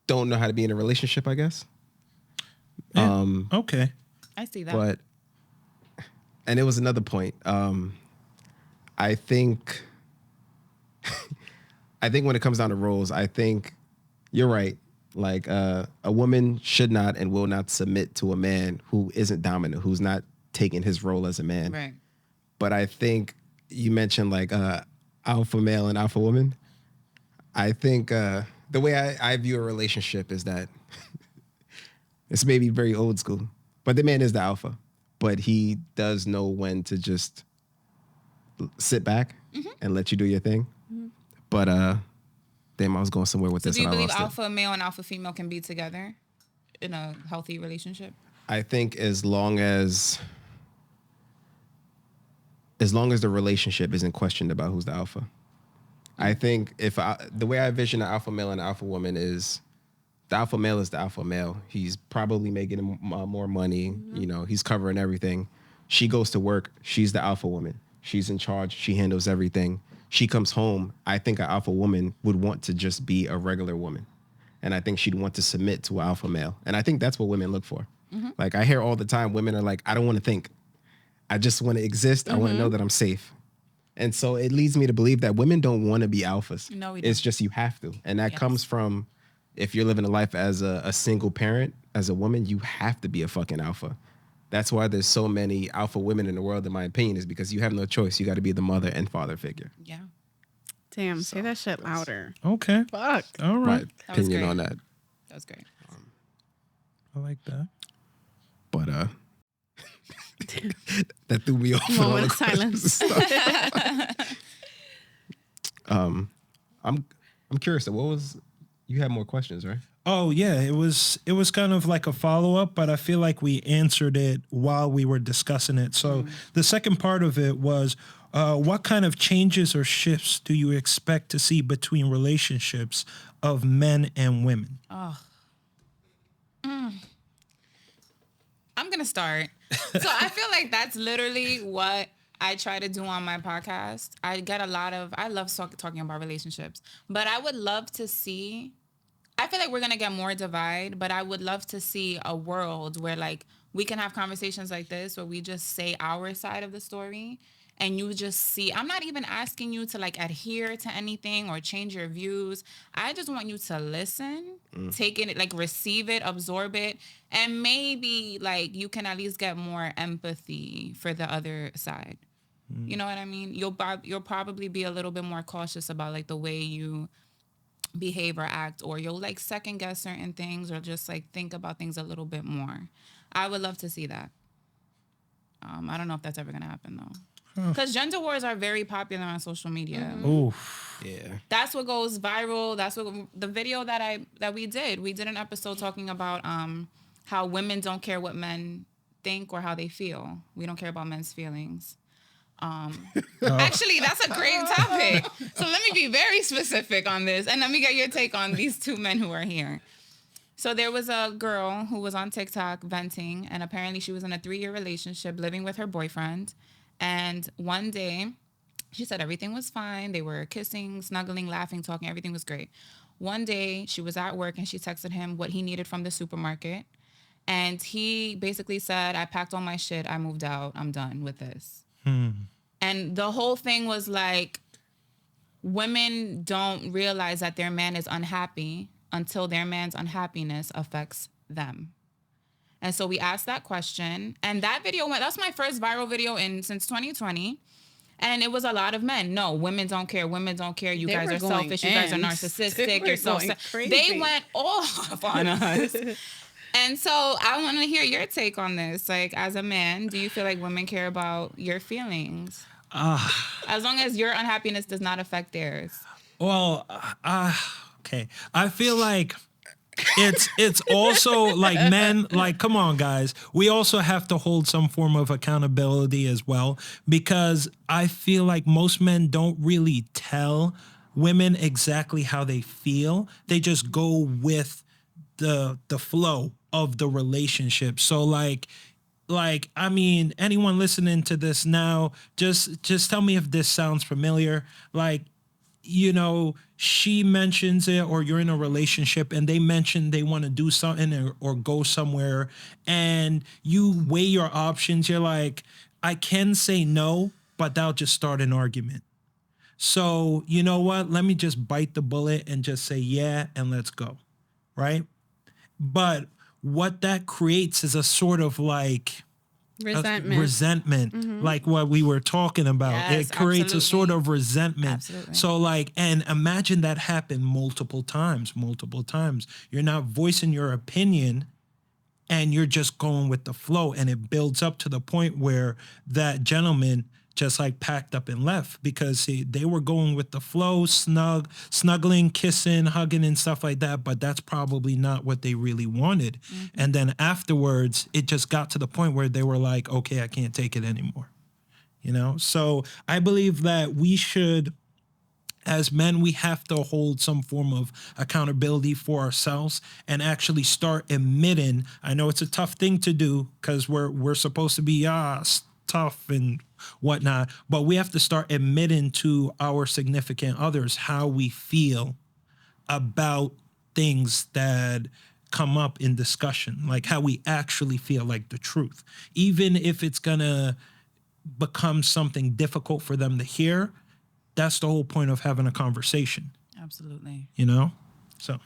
don't know how to be in a relationship, I guess. Yeah. Okay. I see that. But and it was another point. I think when it comes down to roles, I think you're right. Like a woman should not and will not submit to a man who isn't dominant, who's not taking his role as a man. Right. But I think you mentioned like alpha male and alpha woman. I think the way I view a relationship is that it's maybe very old school, but the man is the alpha, but he does know when to just sit back and let you do your thing. But damn, I was going somewhere with this. Do you and I believe lost it. alpha male and alpha female can be together in a healthy relationship? I think as long as the relationship isn't questioned about who's the alpha. I think the way I envision an alpha male and an alpha woman is the alpha male is the alpha male. He's probably making more money. You know, he's covering everything. She goes to work. She's the alpha woman. She's in charge. She handles everything. She comes home. I think an alpha woman would want to just be a regular woman. And I think she'd want to submit to an alpha male. And I think that's what women look for. Like I hear all the time, women are like, I don't want to think. I just want to exist. I want to know that I'm safe. And so it leads me to believe that women don't want to be alphas. No, we don't. It's just you have to. And that comes from if you're living a life as a single parent, as a woman, you have to be a fucking alpha. That's why there's so many alpha women in the world, in my opinion, is because you have no choice. You got to be the mother and father figure. Yeah. Damn, say that shit louder. Okay. Fuck. All right. My That was opinion great. on that. That was great. I like that. But that threw me off. with all Moment the of silence. stuff. I'm curious. What was you had more questions, right? Oh yeah, it was kind of like a follow-up, but I feel like we answered it while we were discussing it. So the second part of it was what kind of changes or shifts do you expect to see between relationships of men and women? I'm going to start. So I feel like that's literally what I try to do on my podcast. I love talking about relationships, but I would love to see, I feel like we're going to get more divide, but I would love to see a world where like we can have conversations like this where we just say our side of the story and you just see, I'm not even asking you to like adhere to anything or change your views. I just want you to listen, take it, like receive it, absorb it, and maybe like you can at least get more empathy for the other side. You know what I mean? You'll probably be a little bit more cautious about like the way you behave or act, or you'll like second guess certain things or just like think about things a little bit more. I would love to see that. I don't know if that's ever going to happen though. Because gender wars are very popular on social media. Oof. Yeah. That's what goes viral. That's what the video that we did. We did an episode talking about how women don't care what men think or how they feel. We don't care about men's feelings. Actually, that's a great topic. So let me be very specific on this, and let me get your take on these two men who are here. So there was a girl who was on TikTok venting, and apparently she was in a 3-year relationship living with her boyfriend. And one day, she said everything was fine. They were kissing, snuggling, laughing, talking. Everything was great. One day, she was at work and she texted him what he needed from the supermarket. And he basically said, I packed all my shit. I moved out. I'm done with this. And the whole thing was like, women don't realize that their man is unhappy until their man's unhappiness affects them. And so we asked that question, and that video that's my first viral video since 2020. And it was a lot of men. No, women don't care. Women don't care. You guys are selfish. You guys are narcissistic. You're so they went off on us. And so I want to hear your take on this. Like, as a man, do you feel like women care about your feelings? As long as your unhappiness does not affect theirs. Well, okay. I feel like it's also like men, like, come on, guys. We also have to hold some form of accountability as well, because I feel like most men don't really tell women exactly how they feel. They just go with the flow of the relationship. So like, I mean, anyone listening to this now, just tell me if this sounds familiar. Like, you know, she mentions it, or you're in a relationship and they mention they want to do something or go somewhere, and you weigh your options. You're like, I can say no, but that'll just start an argument. So, you know what? Let me just bite the bullet and just say yeah, and let's go. Right? But what that creates is a sort of like resentment, like what we were talking about. Yes, it creates absolutely. a sort of resentment. Absolutely. So like, and imagine that happen multiple times. You're not voicing your opinion and you're just going with the flow, and it builds up to the point where that gentleman just like packed up and left because they were going with the flow, snuggling, kissing, hugging and stuff like that. But that's probably not what they really wanted. And then afterwards, it just got to the point where they were like, okay, I can't take it anymore. You know? So I believe that we should, as men, we have to hold some form of accountability for ourselves and actually start admitting. I know it's a tough thing to do because we're supposed to be tough and whatnot, but we have to start admitting to our significant others how we feel about things that come up in discussion, like how we actually feel, like the truth, even if it's gonna become something difficult for them to hear. That's the whole point of having a conversation. Absolutely. You know? So.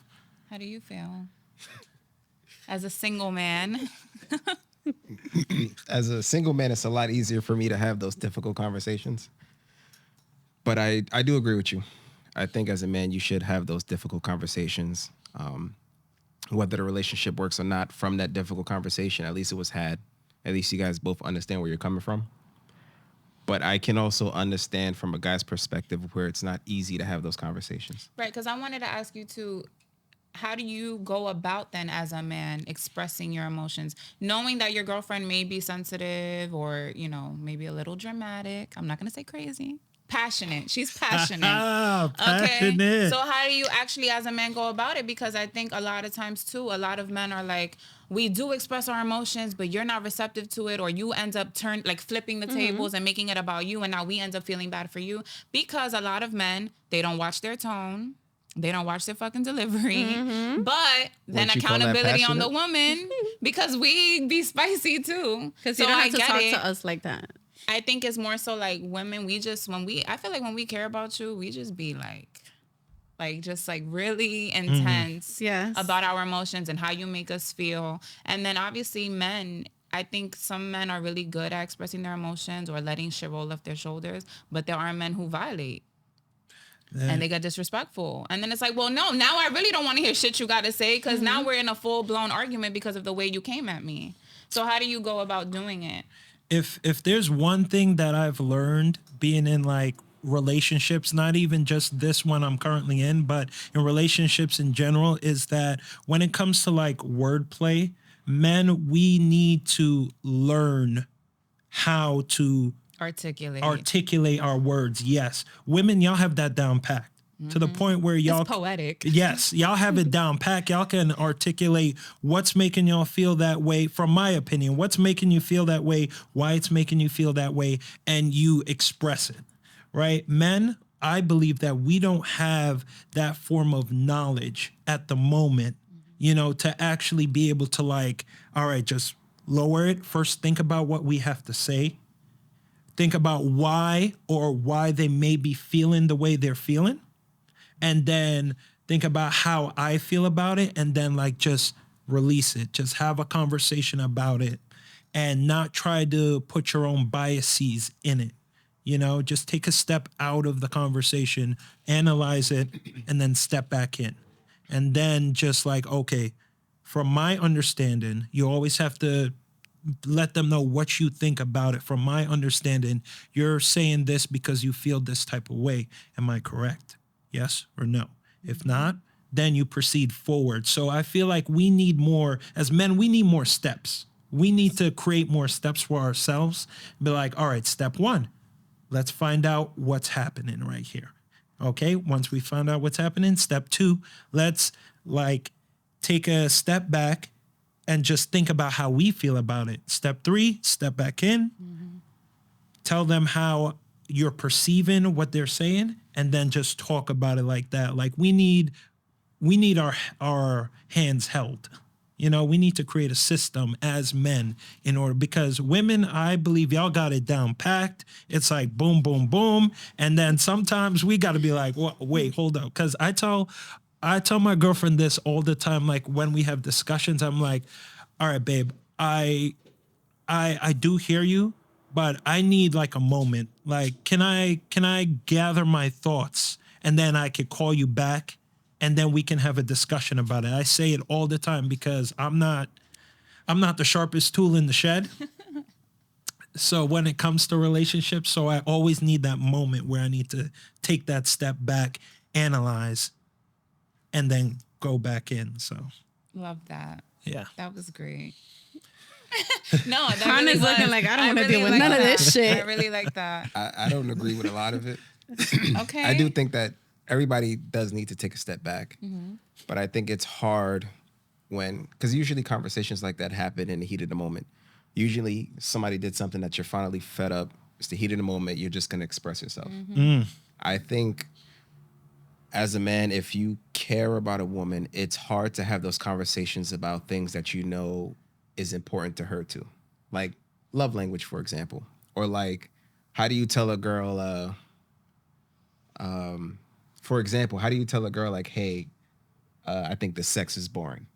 How do you feel? As a single man. As a single man, it's a lot easier for me to have those difficult conversations. But I do agree with you. I think as a man, you should have those difficult conversations. Whether the relationship works or not, from that difficult conversation, at least it was had. At least you guys both understand where you're coming from. But I can also understand from a guy's perspective where it's not easy to have those conversations. Right, because I wanted to ask you too, how do you go about then as a man expressing your emotions, knowing that your girlfriend may be sensitive or, you know, maybe a little dramatic? I'm not going to say crazy. Passionate. She's passionate. Passionate. Okay. So how do you actually as a man go about it? Because I think a lot of times too, a lot of men are like, we do express our emotions, but you're not receptive to it, or you end up flipping the tables and making it about you, and now we end up feeling bad for you. Because a lot of men, they don't watch their tone. They don't watch their fucking delivery. But then accountability on the woman because we be spicy too. Because you don't have to talk to us like that. I think it's more so like women, I feel like when we care about you, we just be just really intense about our emotions and how you make us feel. And then obviously men, I think some men are really good at expressing their emotions or letting shit roll off their shoulders, but there are men who violate. And they get disrespectful. And then it's like, well, no, now I really don't want to hear shit you got to say because now we're in a full-blown argument because of the way you came at me. So how do you go about doing it? If there's one thing that I've learned being in like relationships, not even just this one I'm currently in, but in relationships in general, is that when it comes to like wordplay, men, we need to learn how to articulate our words. Yes. Women, y'all have that down packed to the point where y'all it's poetic. Yes. Y'all have it down packed. Y'all can articulate what's making y'all feel that way. From my opinion, what's making you feel that way, why it's making you feel that way, and you express it, right? Men, I believe that we don't have that form of knowledge at the moment, you know, to actually be able to like, all right, just lower it. First, think about what we have to say. Think about why they may be feeling the way they're feeling. And then think about how I feel about it. And then like just release it. Just have a conversation about it and not try to put your own biases in it. You know, just take a step out of the conversation, analyze it, and then step back in. And then just like, okay, from my understanding, you always have to let them know what you think about it. From my understanding, you're saying this because you feel this type of way. Am I correct? Yes or no? If not, then you proceed forward. So I feel like we need more, as men, we need more steps. We need to create more steps for ourselves. Be like, all right, step one, let's find out what's happening right here. Okay, once we find out what's happening, step two, let's like take a step back and just think about how we feel about it. Step three, step back in, tell them how you're perceiving what they're saying, and then just talk about it like that. Like we need our hands held. You know, we need to create a system as men in order, because women, I believe y'all got it down packed. It's like boom, boom, boom. And then sometimes we got to be like, wait, hold up. Because I tell my girlfriend this all the time. Like when we have discussions, I'm like, all right, babe, I do hear you, but I need like a moment. Like, can I gather my thoughts and then I could call you back? And then we can have a discussion about it. I say it all the time because I'm not the sharpest tool in the shed. So when it comes to relationships, so I always need that moment where I need to take that step back, analyze, and then go back in. So love that. Yeah, that was great. No, that Khan really is looking was. like I don't want to really deal with like none of that. this shit. I really like that. I don't agree with a lot of it. Okay. I do think that everybody does need to take a step back. But I think it's hard because usually conversations like that happen in the heat of the moment. Usually somebody did something that you're finally fed up. It's the heat of the moment. You're just going to express yourself. I think as a man, if you care about a woman, it's hard to have those conversations about things that you know is important to her too. Like love language, for example. Or like, how do you tell a girl, for example, how do you tell a girl like, hey, I think the sex is boring?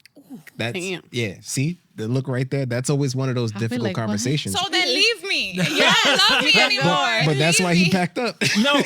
That's Damn. Yeah. See the look right there. That's always one of those difficult like, what? conversations. So then leave me. You don't love me anymore. But that's Leave why he me. packed up. no,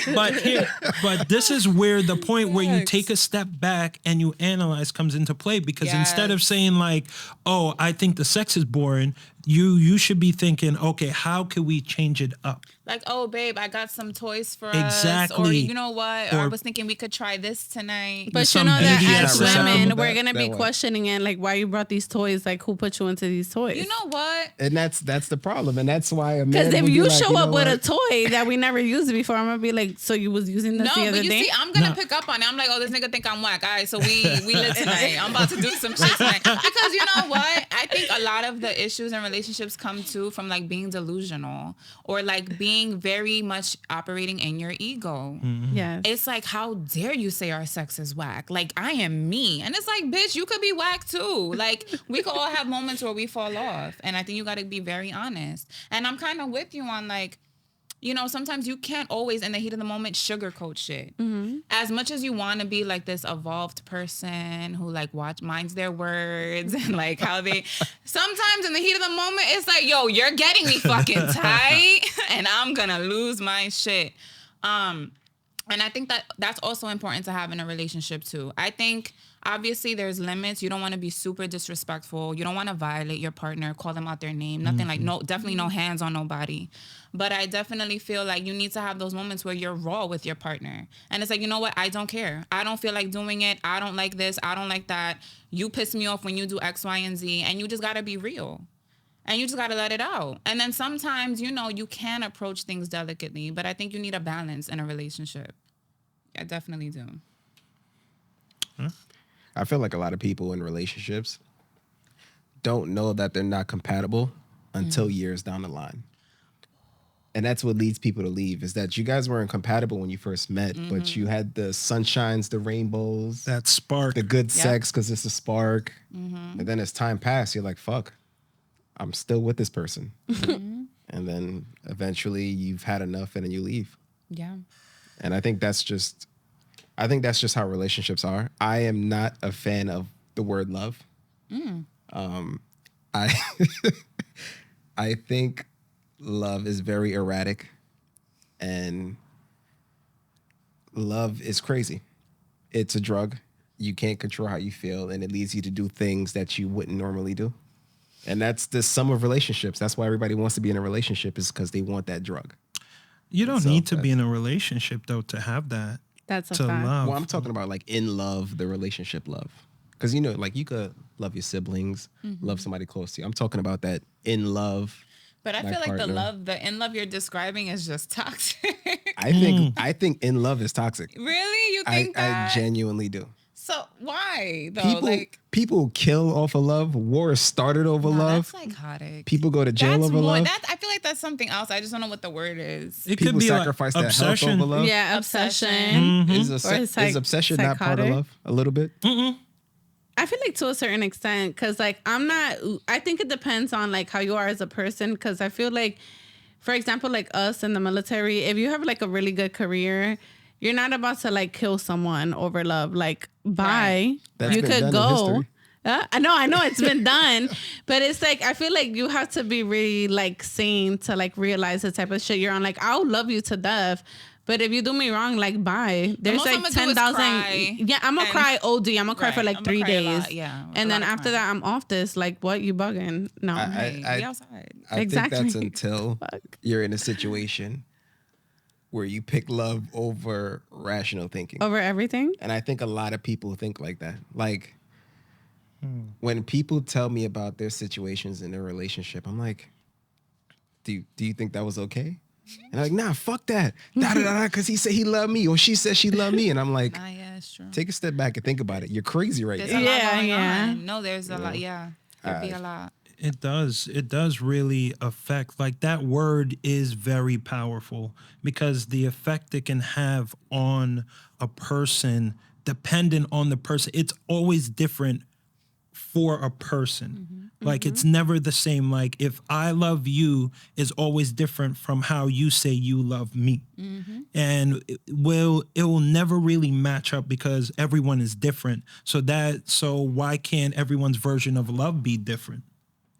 but this is where the point where you take a step back and you analyze comes into play, because instead of saying like, oh, I think the sex is boring, you should be thinking, okay, how can we change it up? Like, oh, babe, I got some toys for us. Exactly. Or you know what? Or I Or- was thinking we could try this tonight. But you Some know that BDSM. as Not women, receptive we're that- gonna be that way. questioning it, like why you brought these toys, like who put you into these toys? You know what? And that's the problem. And that's why a man Because if would be you like, show you know up with a what? toy that we never used before, I'm gonna be like, so you was using this No, the other but you day? see, I'm gonna No. pick up on it. I'm like, oh, this nigga think I'm whack. All right, so we lit tonight. I'm about to do some shit tonight. Because you know what? I think a lot of the issues in relationships come too from like being delusional or like being very much operating in your ego. Yes. It's like, how dare you say our sex is whack? Like, I am me. And it's like, bitch, you could be whack too. Like, we could all have moments where we fall off. And I think you got to be very honest. And I'm kind of with you on like, you know, sometimes you can't always, in the heat of the moment, sugarcoat shit. As much as you want to be like this evolved person who like minds their words and like how they, sometimes in the heat of the moment, it's like, yo, you're getting me fucking tight and I'm gonna lose my shit. And I think that that's also important to have in a relationship too. I think obviously there's limits. You don't want to be super disrespectful. You don't want to violate your partner, call them out their name. Nothing like definitely no hands on nobody. But I definitely feel like you need to have those moments where you're raw with your partner. And it's like, you know what? I don't care. I don't feel like doing it. I don't like this. I don't like that. You piss me off when you do X, Y, and Z. And you just got to be real. And you just got to let it out. And then sometimes, you know, you can approach things delicately, but I think you need a balance in a relationship. I definitely do. I feel like a lot of people in relationships don't know that they're not compatible until years down the line. And that's what leads people to leave, is that you guys weren't compatible when you first met, but you had the sunshines, the rainbows, That spark. the good sex because it's a spark. And then as time passed, you're like, fuck, I'm still with this person. And then eventually you've had enough and then you leave. Yeah. And I think that's just how relationships are. I am not a fan of the word love. I I think love is very erratic, and love is crazy. It's a drug. You can't control how you feel, and it leads you to do things that you wouldn't normally do. And that's the sum of relationships. That's why everybody wants to be in a relationship, is because they want that drug. You don't So need to be in a relationship though to have that. That's a To fact. love. Well, I'm talking about like in love, the relationship love. Because, you know, like you could love your siblings, love somebody close to you. I'm talking about that in love. But I My feel like partner. the in love you're describing is just toxic. I think in love is toxic. Really? You I think that? genuinely do. So why though? People kill off of love. Wars started over No, love. that's psychotic. People go to jail That's over more. love. I feel like that's something else. I just don't know what the word is. It People could be sacrifice like their health obsession. over love. Yeah, Obsession. obsession. Is, Or it's is obsession not part of psychotic. love? A little bit? I feel like to a certain extent, because like I think it depends on like how you are as a person. Because I feel like, for example, like us in the military, if you have like a really good career, you're not about to like kill someone over love. Like, bye. Right. That's You been could done in go. history. I know it's been done, but it's like I feel like you have to be really like sane to like realize the type of shit you're on. Like, I'll love you to death, but if you do me wrong, like, bye. There's most like I'ma do is 10,000. cry Yeah, I'm gonna cry OD. I'm gonna cry for like I'ma 3 cry a days. lot, yeah, And a then lot of after that, I'm off this. Like, what? You bugging? No. Hey, be outside. I Exactly. think that's until Fuck. you're in a situation where you pick love over rational thinking. Over everything? And I think a lot of people think like that. Like, when people tell me about their situations in their relationship, I'm like, do you think that was okay? And I'm like, nah, fuck that. Because he said he loved me, or she said she loved me. And I'm like, Yeah, it's true. take a step back and think about it. You're crazy right There's now. a lot Yeah, going yeah. on. No, there's a lot. Yeah, there'd be a lot. It does. It does really affect. Like, that word is very powerful because the effect it can have on a person, dependent on the person, it's always different for a person. Like, it's never the same. Like, if I love you is always different from how you say you love me. And it will never really match up because everyone is different. So why can't everyone's version of love be different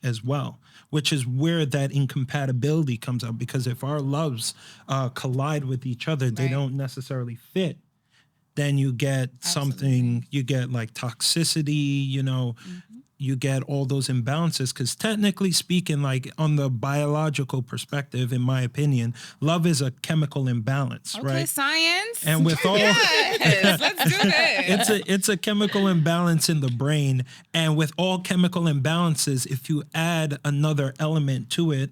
as well? Which is where that incompatibility comes out, because if our loves collide with each other, they Right. don't necessarily fit. Then you get something, you get like toxicity, you get all those imbalances. Because technically speaking, like on the biological perspective, in my opinion, love is a chemical imbalance, Okay, right? science. And with all Yes, let's do this. it's a chemical imbalance in the brain. And with all chemical imbalances, if you add another element to it,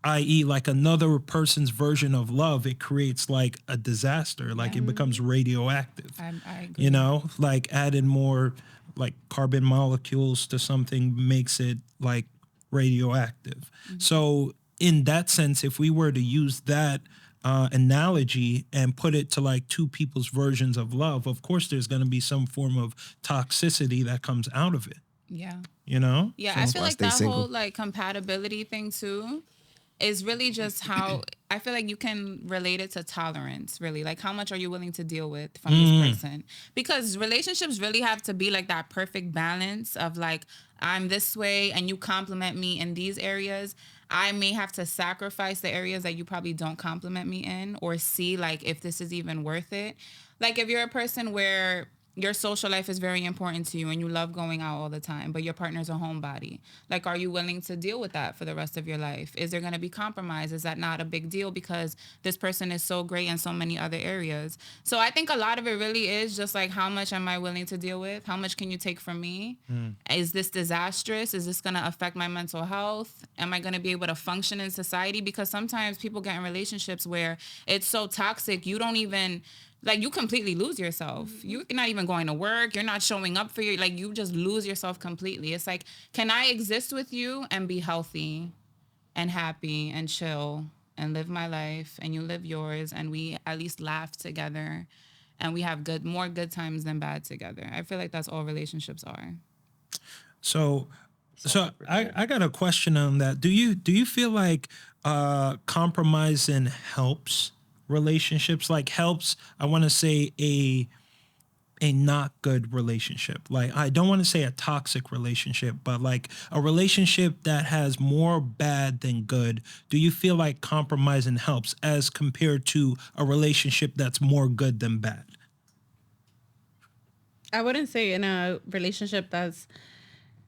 i.e. like another person's version of love, it creates like a disaster. Like, it becomes radioactive. I agree. Like adding more like carbon molecules to something makes it like radioactive. So in that sense, if we were to use that analogy and put it to like two people's versions of love, of course there's going to be some form of toxicity that comes out of it. Yeah. Yeah, I feel like that single. whole like compatibility thing too is really just how I feel like you can relate it to tolerance, really. Like, how much are you willing to deal with from this person? Because relationships really have to be like that perfect balance of like, I'm this way and you compliment me in these areas. I may have to sacrifice the areas that you probably don't compliment me in, or see like if this is even worth it. Like, if you're a person where your social life is very important to you and you love going out all the time, but your partner's a homebody. Like, are you willing to deal with that for the rest of your life? Is there going to be compromise? Is that not a big deal because this person is so great in so many other areas? So I think a lot of it really is just like, how much am I willing to deal with? How much can you take from me? Is this disastrous? Is this going to affect my mental health? Am I going to be able to function in society? Because sometimes people get in relationships where it's so toxic, you don't even... Like, you completely lose yourself. You're not even going to work. You're not showing up for you. Like, you just lose yourself completely. It's like, can I exist with you and be healthy and happy and chill and live my life and you live yours and we at least laugh together and we have more good times than bad together? I feel like that's all relationships are. So I got a question on that. Do you feel like compromising helps relationships? Like, helps, I want to say a not good relationship. Like, I don't want to say a toxic relationship, but like a relationship that has more bad than good. Do you feel like compromising helps as compared to a relationship that's more good than bad? I wouldn't say in a relationship that's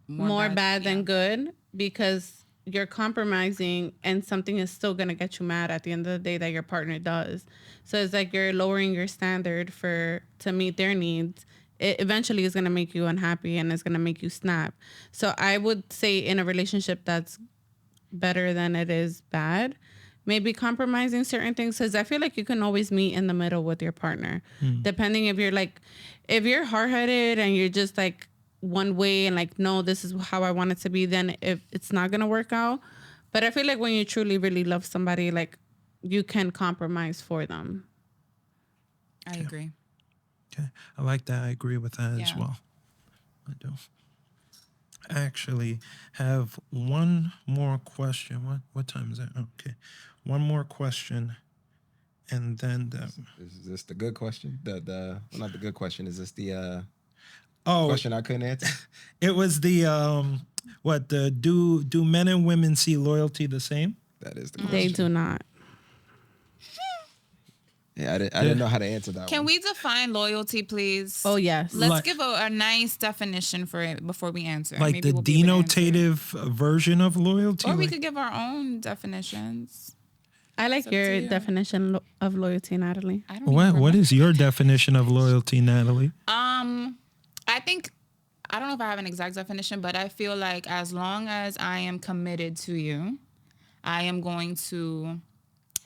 more bad than good, because you're compromising and something is still going to get you mad at the end of the day that your partner does. So it's like you're lowering your standard to meet their needs. It eventually is going to make you unhappy and it's going to make you snap. So I would say in a relationship that's better than it is bad, maybe compromising certain things, because I feel like you can always meet in the middle with your partner. Depending if you're hard-headed and you're just like one way and like, no, this is how I want it to be, then if it's not gonna work out. But I feel like when you truly really love somebody, like, you can compromise for them. I agree. Okay, I like that. I agree with that as well. I do. I actually have one more question. What time is it? Okay. One more question. And then is this the good question? The well, not the good question. Is this the oh question I couldn't answer? it was the do men and women see loyalty the same? That is the question. They do not. Yeah, I didn't know how to answer that. Can one. we define loyalty, please? Oh, yes. Let's give a nice definition for it before we answer. Like Maybe the we'll be able to answer. denotative version of loyalty? Or we Like- could give our own definitions. I like up your to you. definition of loyalty, Natalie. I don't even what remember. is your definition of loyalty, Natalie? I think, I don't know if I have an exact definition, but I feel like as long as I am committed to you, I am going to,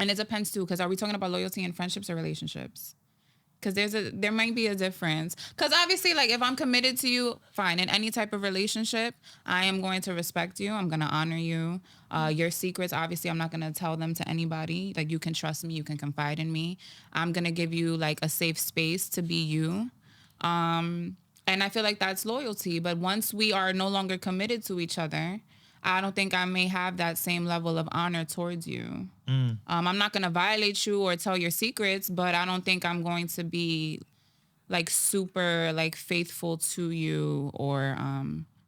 and it depends too, because are we talking about loyalty in friendships or relationships? Because there might be a difference. Because obviously, like, if I'm committed to you, fine. In any type of relationship, I am going to respect you. I'm going to honor you. Your secrets, obviously, I'm not going to tell them to anybody. Like, you can trust me. You can confide in me. I'm going to give you, like, a safe space to be you. And I feel like that's loyalty. But once we are no longer committed to each other, I don't think I may have that same level of honor towards you. I'm not going to violate you or tell your secrets, but I don't think I'm going to be like super like faithful to you or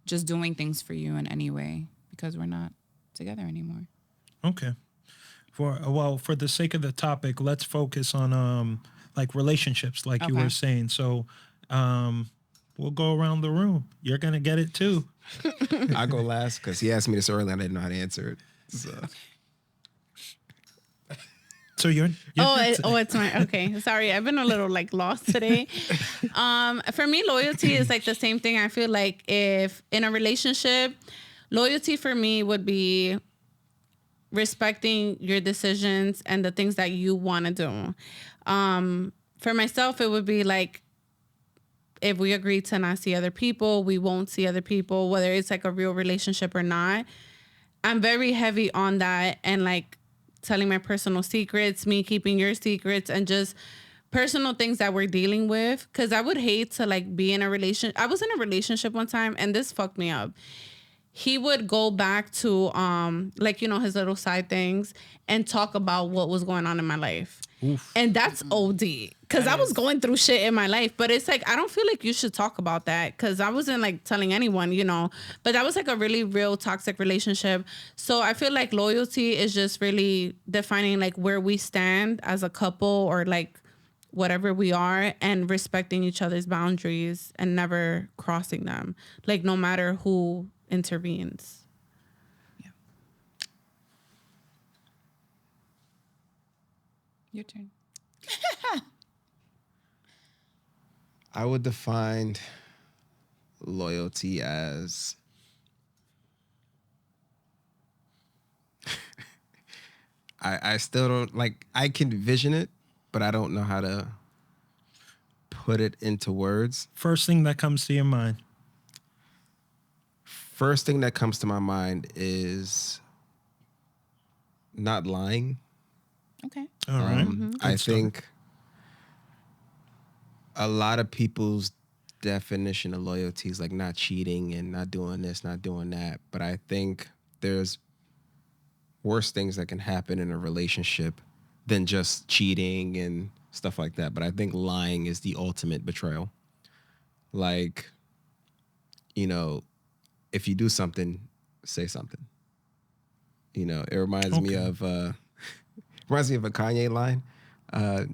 just doing things for you in any way because we're not together anymore. Okay. For the sake of the topic, let's focus on like relationships, like you Okay. were saying. So we'll go around the room. You're gonna get it too. I'll go last because he asked me this earlier and I didn't know how to answer it. So you're It's my okay. Sorry, I've been a little like lost today. For me, loyalty is like the same thing. I feel like if in a relationship, loyalty for me would be respecting your decisions and the things that you want to do. For myself, it would be like if we agree to not see other people, we won't see other people, whether it's like a real relationship or not. I'm very heavy on that and like telling my personal secrets, me keeping your secrets, and just personal things that we're dealing with. Cause I would hate to like be in a relationship. I was in a relationship one time and this fucked me up. He would go back to like, you know, his little side things and talk about what was going on in my life. Oof. And that's OD. Because I was going through shit in my life. But it's like, I don't feel like you should talk about that. Because I wasn't like telling anyone, you know. But that was like a really real toxic relationship. So I feel like loyalty is just really defining like where we stand as a couple or like whatever we are and respecting each other's boundaries and never crossing them. Like no matter who intervenes. Your turn. I would define loyalty as I still don't like I can vision it, but I don't know how to put it into words. First thing that comes to your mind. First thing that comes to my mind is not lying. Okay. All right. I think a lot of people's definition of loyalty is like not cheating and not doing this, not doing that. But I think there's worse things that can happen in a relationship than just cheating and stuff like that. But I think lying is the ultimate betrayal. Like, you know, if you do something, say something. You know, it reminds me of a Kanye line.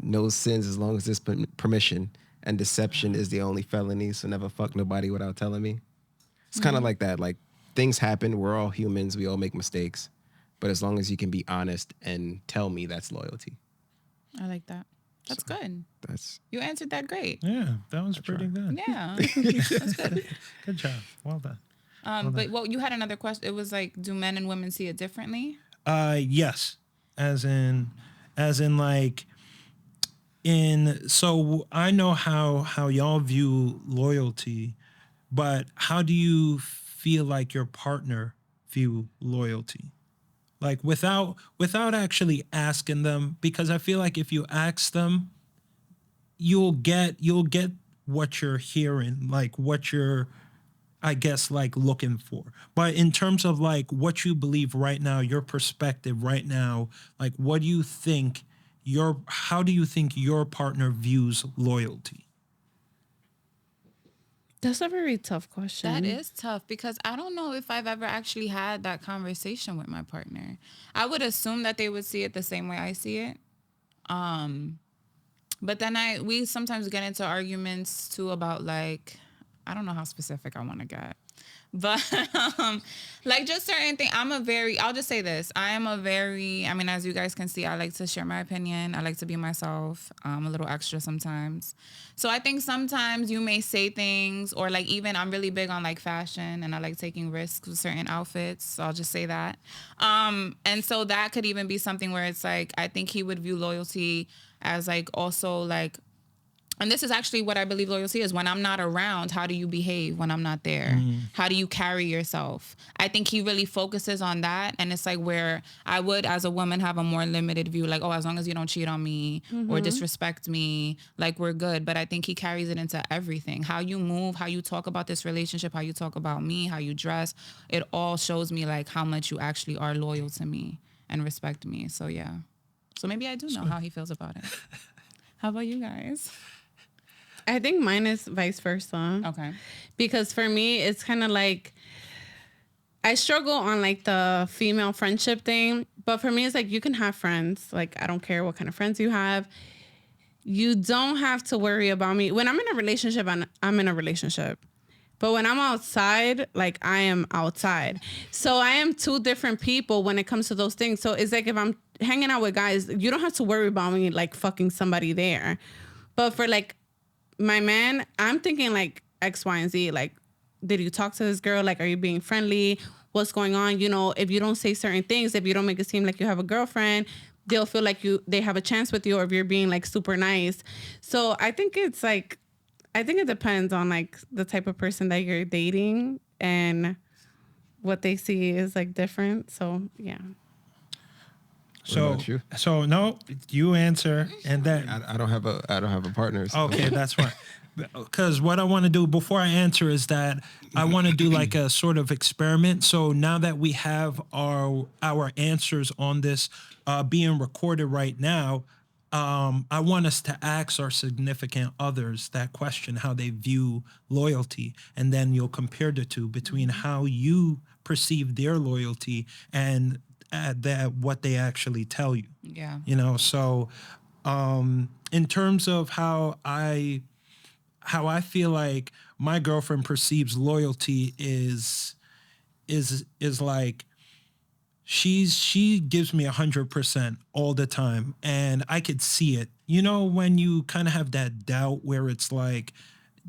No sins as long as there's permission, and deception is the only felony. So never fuck nobody without telling me. It's kind of like that. Like things happen. We're all humans. We all make mistakes. But as long as you can be honest and tell me, that's loyalty. I like that. That's good. That's You answered that great. Yeah, that was pretty good. Yeah. That's good. Good job. Well done. But you had another question. It was like, do men and women see it differently? Yes. As in like so I know how y'all view loyalty, but how do you feel like your partner view loyalty? Like without actually asking them, because I feel like if you ask them, you'll get what you're hearing, like what you're I guess, like looking for. But in terms of like what you believe right now, your perspective right now, like what do you think how do you think your partner views loyalty? That's a very tough question. That is tough because I don't know if I've ever actually had that conversation with my partner. I would assume that they would see it the same way I see it. But then we sometimes get into arguments too about like, I don't know how specific I want to get. But like just certain things, I'll just say this. I mean, as you guys can see, I like to share my opinion. I like to be myself. I'm a little extra sometimes. So I think sometimes you may say things or like even I'm really big on like fashion and I like taking risks with certain outfits. So I'll just say that. And so that could even be something where it's like, I think he would view loyalty as like also like, and this is actually what I believe loyalty is. When I'm not around, how do you behave when I'm not there? How do you carry yourself? I think he really focuses on that. And it's like where I would, as a woman, have a more limited view. Like, oh, as long as you don't cheat on me or disrespect me, like we're good. But I think he carries it into everything. How you move, how you talk about this relationship, how you talk about me, how you dress. It all shows me like how much you actually are loyal to me and respect me. So, yeah. So maybe I do know how he feels about it. How about you guys? I think mine is vice versa. Okay. Because for me, it's kind of like I struggle on like the female friendship thing. But for me, it's like you can have friends. Like, I don't care what kind of friends you have. You don't have to worry about me. When I'm in a relationship, I'm in a relationship. But when I'm outside, like I am outside. So I am two different people when it comes to those things. So it's like if I'm hanging out with guys, you don't have to worry about me like fucking somebody there. But for like my man, I'm thinking like X, Y, and Z. Like, did you talk to this girl? Like, are you being friendly? What's going on? You know, if you don't say certain things, if you don't make it seem like you have a girlfriend, they'll feel like they have a chance with you, or if you're being like super nice. So I think it's like, I think it depends on like the type of person that you're dating and what they see is like different. So yeah. So no, you answer, and then I don't have a partner. So. Okay, that's right. Because what I want to do before I answer is that I want to do like a sort of experiment. So now that we have our answers on this being recorded right now, I want us to ask our significant others that question, how they view loyalty, and then you'll compare the two between how you perceive their loyalty and that what they actually tell you. Yeah. You know, so in terms of how I feel like my girlfriend perceives loyalty is like she gives me 100% all the time, and I could see it. You know, when you kind of have that doubt where it's like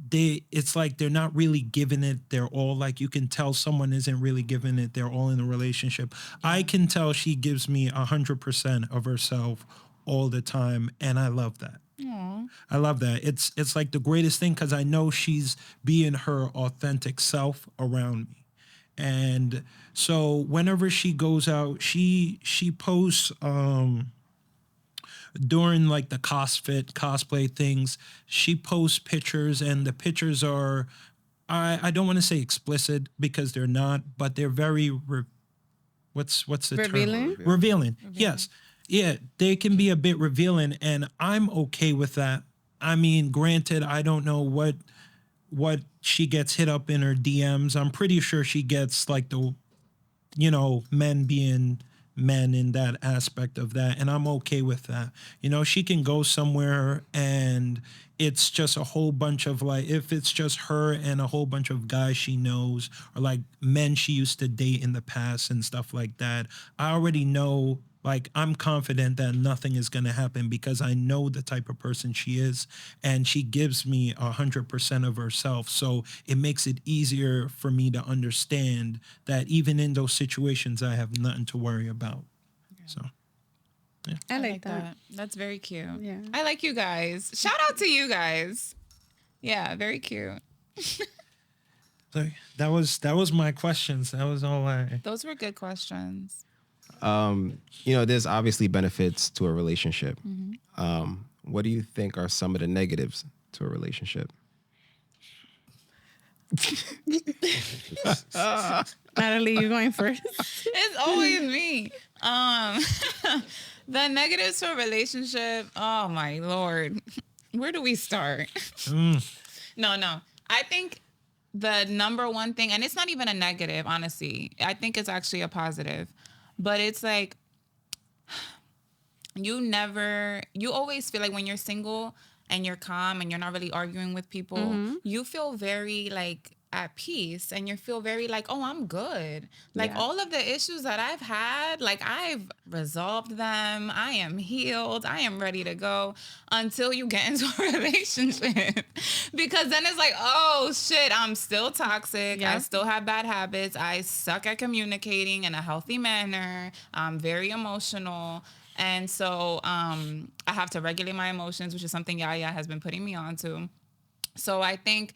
they're not really giving it their all. Like you can tell someone isn't really giving it their all in a relationship. Yeah. I can tell she gives me 100% of herself all the time, and I love that. Aww. I love that. It's like the greatest thing because I know she's being her authentic self around me. And so whenever she goes out, she posts during like the cosplay things, she posts pictures, and the pictures are, I don't want to say explicit because they're not, but they're very what's the revealing? term? Revealing. Yes. Yeah, they can be a bit revealing, and I'm okay with that. I mean, granted, I don't know what she gets hit up in her DMs. I'm pretty sure she gets like the, you know, men being men in that aspect of that, and I'm okay with that. You know, she can go somewhere and it's just a whole bunch of like, if it's just her and a whole bunch of guys she knows or like men she used to date in the past and stuff like that, I already know, like, I'm confident that nothing is going to happen because I know the type of person she is, and she gives me 100% of herself. So it makes it easier for me to understand that even in those situations, I have nothing to worry about. Yeah. So, yeah. I like that. That's very cute. Yeah. I like you guys. Shout out to you guys. Yeah, very cute. So that was my questions. That was all Those were good questions. You know, there's obviously benefits to a relationship. What do you think are some of the negatives to a relationship? Natalie, you going first? It's always me. The negatives for a relationship. Oh my Lord. Where do we start? No. I think the number one thing, and it's not even a negative, honestly. I think it's actually a positive. But it's like you always feel like when you're single and you're calm and you're not really arguing with people, you feel very like at peace and you feel very like, oh, I'm good. Like all of the issues that I've had, like I've resolved them. I am healed. I am ready to go until you get into a relationship. Because then it's like, oh shit, I'm still toxic. I still have bad habits. I suck at communicating in a healthy manner. I'm very emotional. And so I have to regulate my emotions, which is something Yaya has been putting me on to. So I think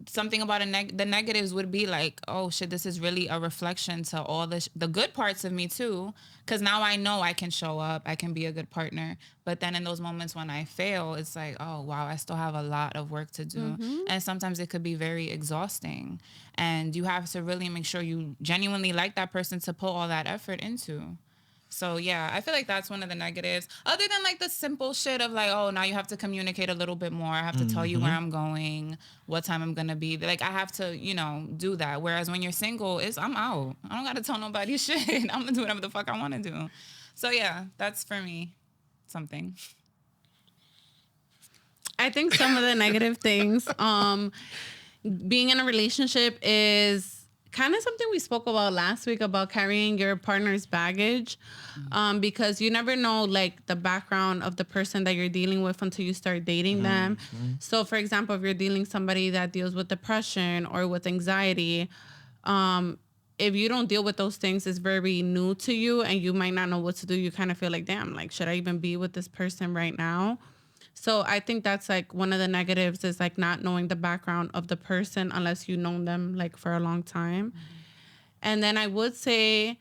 something about the negatives would be like, oh shit, this is really a reflection to all the good parts of me too. Because now I know I can show up, I can be a good partner. But then in those moments when I fail, it's like, oh wow, I still have a lot of work to do. And sometimes it could be very exhausting. And you have to really make sure you genuinely like that person to put all that effort into. So yeah, I feel like that's one of the negatives. Other than like the simple shit of like, oh, now you have to communicate a little bit more. I have to tell you where I'm going, what time I'm gonna be. Like I have to, do that. Whereas when you're single, I'm out. I don't gotta tell nobody shit. I'm gonna do whatever the fuck I wanna do. So yeah, that's for me something. I think some of the negative things, being in a relationship is kind of something we spoke about last week about carrying your partner's baggage, because you never know like the background of the person that you're dealing with until you start dating them. So for example, if you're dealing somebody that deals with depression or with anxiety, if you don't deal with those things, it's very new to you and you might not know what to do. You kind of feel like, damn, like, should I even be with this person right now? So I think that's like one of the negatives is like not knowing the background of the person unless you know them like for a long time. And then I would say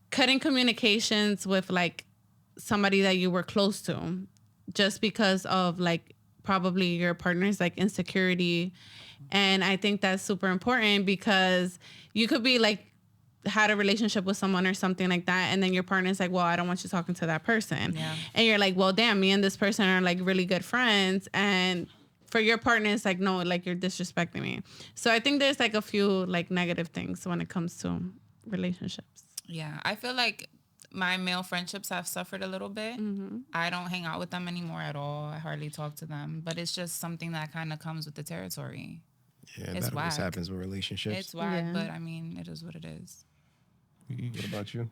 cutting communications with like somebody that you were close to just because of like probably your partner's like insecurity. And I think that's super important because you could be like had a relationship with someone or something like that, and then your partner's like, well, I don't want you talking to that person. And you're like, well, damn, me and this person are like really good friends, and for your partner it's like, no, like you're disrespecting me. So I think there's like a few like negative things when it comes to relationships. I feel like my male friendships have suffered a little bit. I don't hang out with them anymore at all. I hardly talk to them, but it's just something that kind of comes with the territory. Yeah, it's that always happens with relationships. It's whack, but I mean, it is what it is. What about you?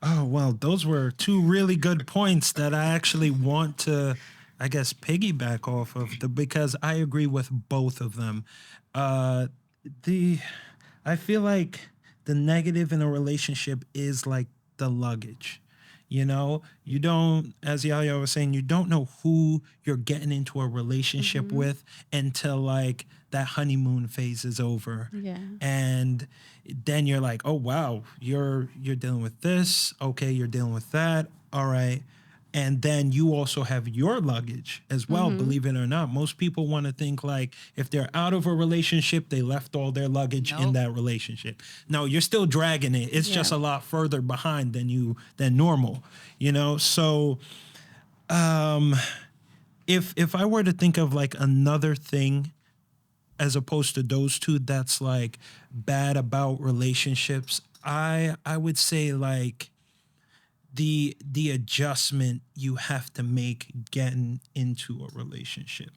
Oh, well, those were two really good points that I actually want to, I guess, piggyback off of because I agree with both of them. I feel like the negative in a relationship is like the luggage. You don't, as Yaya was saying, you don't know who you're getting into a relationship with until like that honeymoon phase is over. Yeah. And then you're like, oh, wow, you're dealing with this. Okay, you're dealing with that. All right. And then you also have your luggage as well, believe it or not. Most people want to think like if they're out of a relationship, they left all their luggage in that relationship. No, you're still dragging it. It's just a lot further behind than normal, So if I were to think of like another thing as opposed to those two that's like bad about relationships, I would say like the adjustment you have to make getting into a relationship.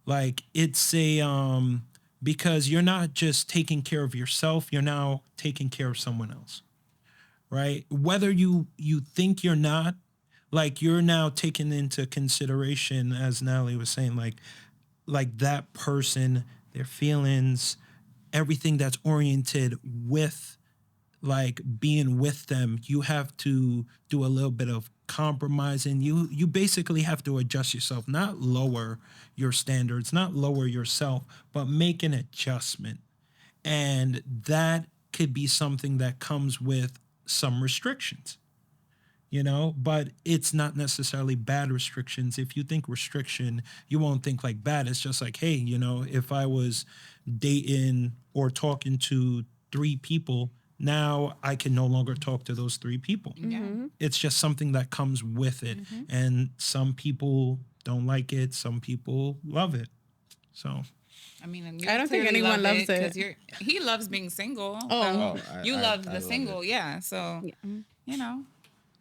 Like it's because you're not just taking care of yourself, you're now taking care of someone else, right? Whether you think you're not, like you're now taking into consideration, as Natalie was saying, like that person, their feelings, everything that's oriented with like being with them. You have to do a little bit of compromising. You basically have to adjust yourself, not lower your standards, not lower yourself, but make an adjustment. And that could be something that comes with some restrictions. but it's not necessarily bad restrictions. If you think restriction, you won't think like bad. It's just like, hey, if I was dating or talking to 3 people, now I can no longer talk to those 3 people. Yeah. It's just something that comes with it. And some people don't like it. Some people love it. So I mean, I don't think anyone loves it. because he loves being single. Oh. So you love the single, it. yeah. So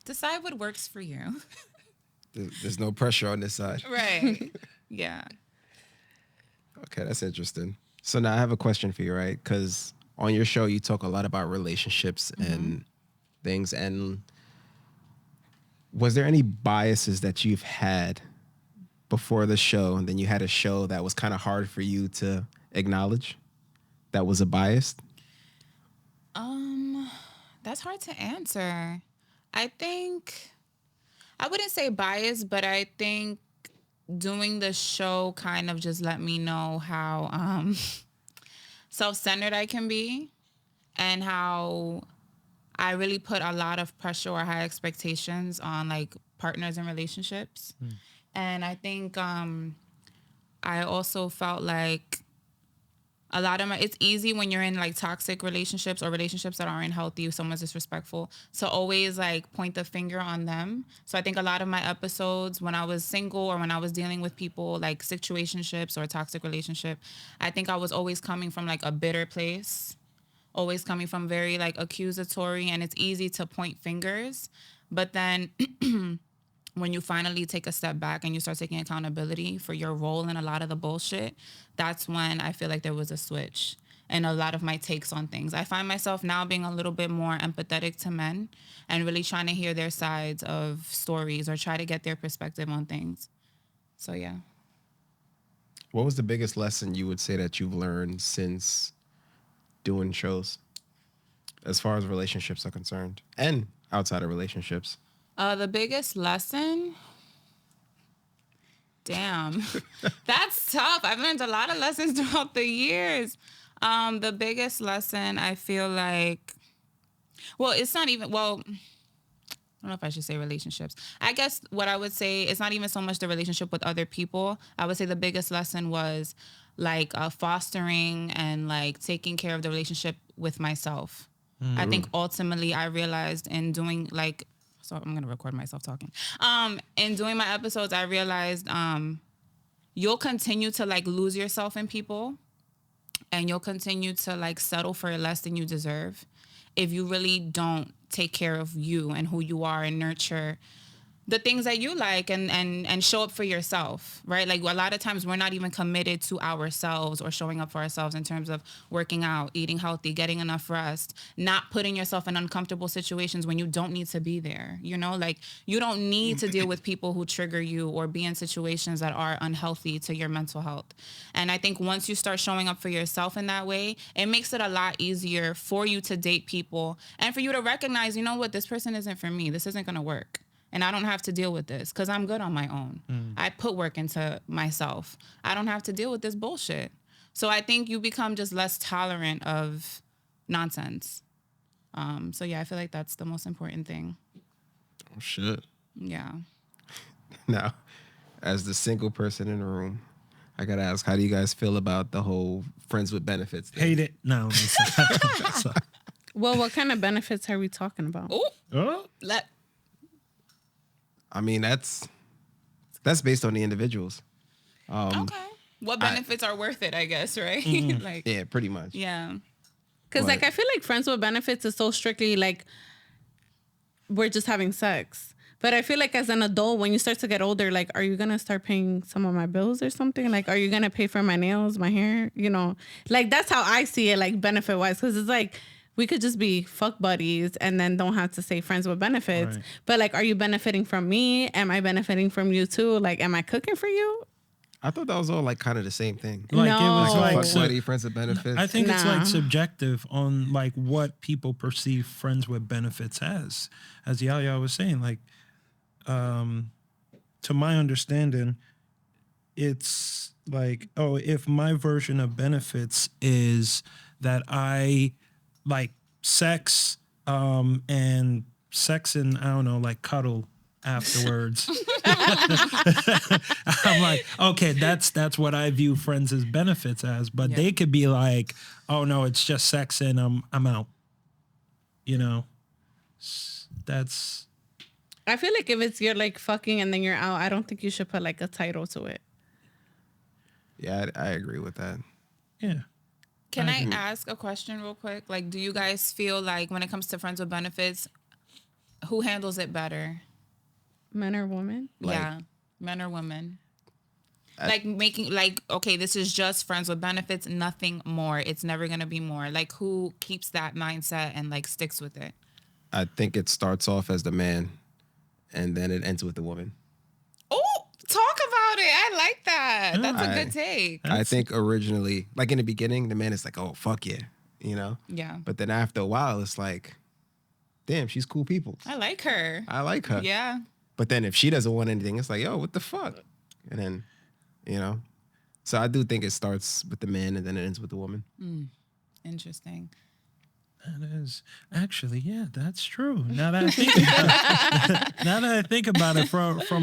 decide what works for you. There's no pressure on this side. Right. Yeah. Okay, that's interesting. So now I have a question for you, right? Because on your show, you talk a lot about relationships and things. And was there any biases that you've had before the show, and then you had a show that was kind of hard for you to acknowledge that was a bias? That's hard to answer. I think I wouldn't say bias, but I think doing the show kind of just let me know how self-centered I can be, and how I really put a lot of pressure or high expectations on like partners and relationships. And I think I also felt like a lot of it's easy when you're in like toxic relationships or relationships that aren't healthy, if someone's disrespectful, to always like point the finger on them. So I think a lot of my episodes when I was single or when I was dealing with people like situationships or a toxic relationship, I think I was always coming from like a bitter place, always coming from very like accusatory, and it's easy to point fingers. But then when you finally take a step back and you start taking accountability for your role in a lot of the bullshit, that's when I feel like there was a switch and a lot of my takes on things. I find myself now being a little bit more empathetic to men and really trying to hear their sides of stories or try to get their perspective on things. So, yeah. What was the biggest lesson you would say that you've learned since doing shows as far as relationships are concerned and outside of relationships? The biggest lesson? Damn. That's tough. I've learned a lot of lessons throughout the years. The biggest lesson, I feel like, it's not even, I don't know if I should say relationships. I guess what I would say, it's not even so much the relationship with other people. I would say the biggest lesson was like fostering and like taking care of the relationship with myself. I think ultimately I realized in doing like, so I'm going to record myself talking. In doing my episodes, I realized you'll continue to like lose yourself in people, and you'll continue to like settle for less than you deserve if you really don't take care of you and who you are and nurture the things that you like and show up for yourself, right? Like a lot of times we're not even committed to ourselves or showing up for ourselves in terms of working out, eating healthy, getting enough rest, not putting yourself in uncomfortable situations when you don't need to be there. Like you don't need to deal with people who trigger you or be in situations that are unhealthy to your mental health. And I think once you start showing up for yourself in that way, it makes it a lot easier for you to date people and for you to recognize, you know what, this person isn't for me. This isn't going to work. And I don't have to deal with this because I'm good on my own. I put work into myself. I don't have to deal with this bullshit. So I think you become just less tolerant of nonsense. So yeah, I feel like that's the most important thing. Oh, shit. Yeah. Now, as the single person in the room, I got to ask, how do you guys feel about the whole friends with benefits thing? Hate it. No. Well, what kind of benefits are we talking about? Oh. I mean, that's based on the individuals. Okay. What benefits are worth it, I guess, right? Like, Yeah, pretty much. yeah. Because like I feel like friends with benefits is so strictly like we're just having sex. But I feel like as an adult, when you start to get older, like, are you gonna start paying some of my bills or something? Like, are you gonna pay for my nails, my hair? Like that's how I see it, like benefit wise, because it's like we could just be fuck buddies and then don't have to say friends with benefits. Right. But like, are you benefiting from me? Am I benefiting from you too? Like, am I cooking for you? I thought that was all like kind of the same thing. Like No. it was Like like fuck buddy, friends with benefits. I think it's Nah. like subjective on like what people perceive friends with benefits as Yaya was saying. Like, to my understanding, it's like, oh, if my version of benefits is that I like sex and sex and I don't know, like cuddle afterwards. I'm like, okay, that's what I view friends as benefits as, but they could be like, oh no, it's just sex and I'm out. You know, that's. I feel like if it's you're like fucking and then you're out, I don't think you should put like a title to it. Yeah, I agree with that. Yeah. Can I ask a question real quick? Like, do you guys feel like when it comes to friends with benefits, who handles it better? Men or women? Yeah, men or women? Like making like, okay, this is just friends with benefits, nothing more. It's never going to be more. Like, who keeps that mindset and like sticks with it? I think it starts off as the man and then it ends with the woman. Oh, talk about it. I like that. That's a good take. I think originally, like in the beginning, the man is like, oh, fuck yeah, you know? Yeah. But then after a while, it's like, damn, she's cool people. I like her. I like her. Yeah. But then if she doesn't want anything, it's like, yo, what the fuck? And then, you know? So I do think it starts with the man and then it ends with the woman. Interesting. That is actually, yeah, that's true. Now that I think about it, from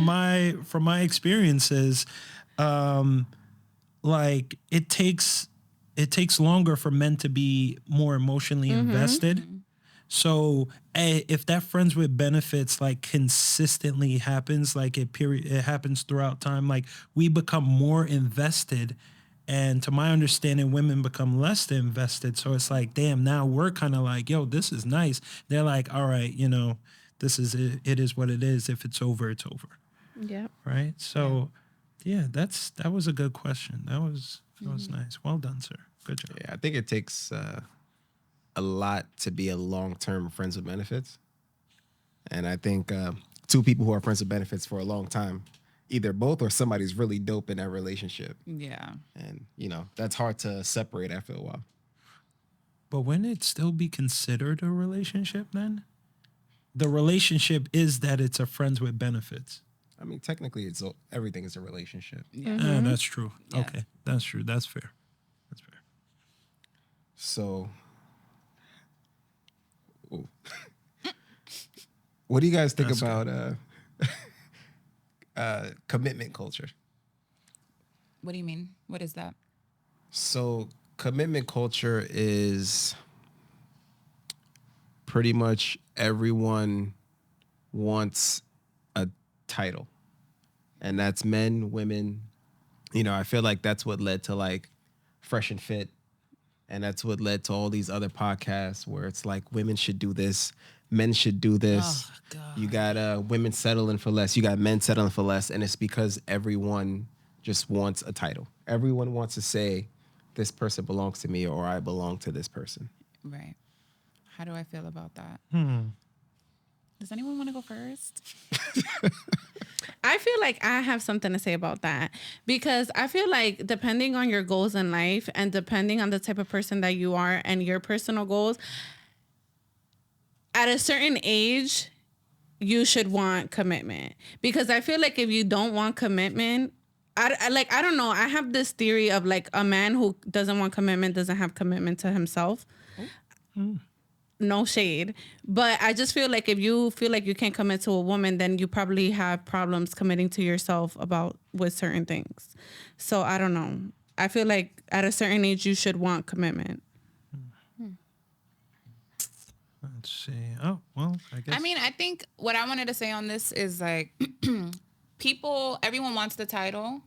my experiences, like it takes longer for men to be more emotionally invested. So if that friends with benefits like consistently happens, like it happens throughout time, like we become more invested. And to my understanding, women become less invested. So it's like, damn, now we're kind of like, yo, this is nice. They're like, all right, you know, this is it. It is what it is. If it's over, it's over. Yeah. Right. So, yeah, that was a good question. That was nice. Well done, sir. Good job. Yeah, I think it takes a lot to be a long-term friends with benefits. And I think two people who are friends with benefits for a long time, either both or somebody's really dope in that relationship. Yeah. And, you know, that's hard to separate after a while. But wouldn't it still be considered a relationship then? The relationship is that it's a friends with benefits. I mean, technically, everything is a relationship. Yeah, that's true. Yeah. Okay, that's true. That's fair. That's fair. So, what do you guys think about commitment culture? What do you mean? What is that? So, commitment culture is pretty much everyone wants a title. And that's men, women. You know, I feel like that's what led to like Fresh and Fit. And that's what led to all these other podcasts where it's like women should do this, men should do this. Oh, God. You got women settling for less. You got men settling for less. And it's because everyone just wants a title. Everyone wants to say, this person belongs to me or I belong to this person. Right. How do I feel about that? Does anyone want to go first? I feel like I have something to say about that because I feel like depending on your goals in life and depending on the type of person that you are and your personal goals, at a certain age, you should want commitment. Because I feel like if you don't want commitment, I don't know. I have this theory of like a man who doesn't want commitment doesn't have commitment to himself. No shade. But I just feel like if you feel like you can't commit to a woman, then you probably have problems committing to yourself with certain things. So I don't know. I feel like at a certain age, you should want commitment. Let's see. Oh, well, I guess. I mean, I think what I wanted to say on this is like everyone wants the title.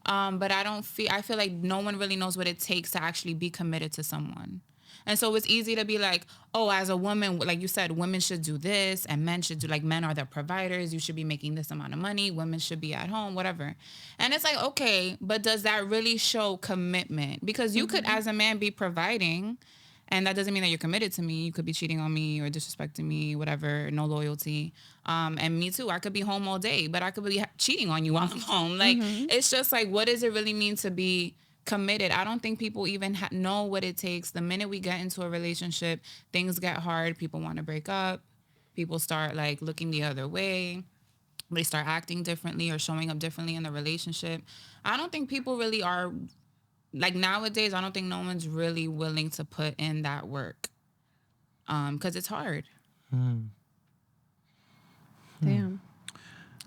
But I feel like no one really knows what it takes to actually be committed to someone. And so it's easy to be like, oh, as a woman, like you said, women should do this and men should do, like, men are the providers. You should be making this amount of money. Women should be at home, whatever. And it's like, okay, but does that really show commitment? Because you could, as a man, be providing, and that doesn't mean that you're committed to me. You could be cheating on me or disrespecting me, whatever, no loyalty. And me too. I could be home all day, but I could be cheating on you while I'm home. Like, it's just like, what does it really mean to be committed? I don't think people even know what it takes. The minute we get into a relationship, things get hard. People want to break up. People start like looking the other way. They start acting differently or showing up differently in the relationship. I don't think people really are, like nowadays, I don't think no one's really willing to put in that work. Because it's hard.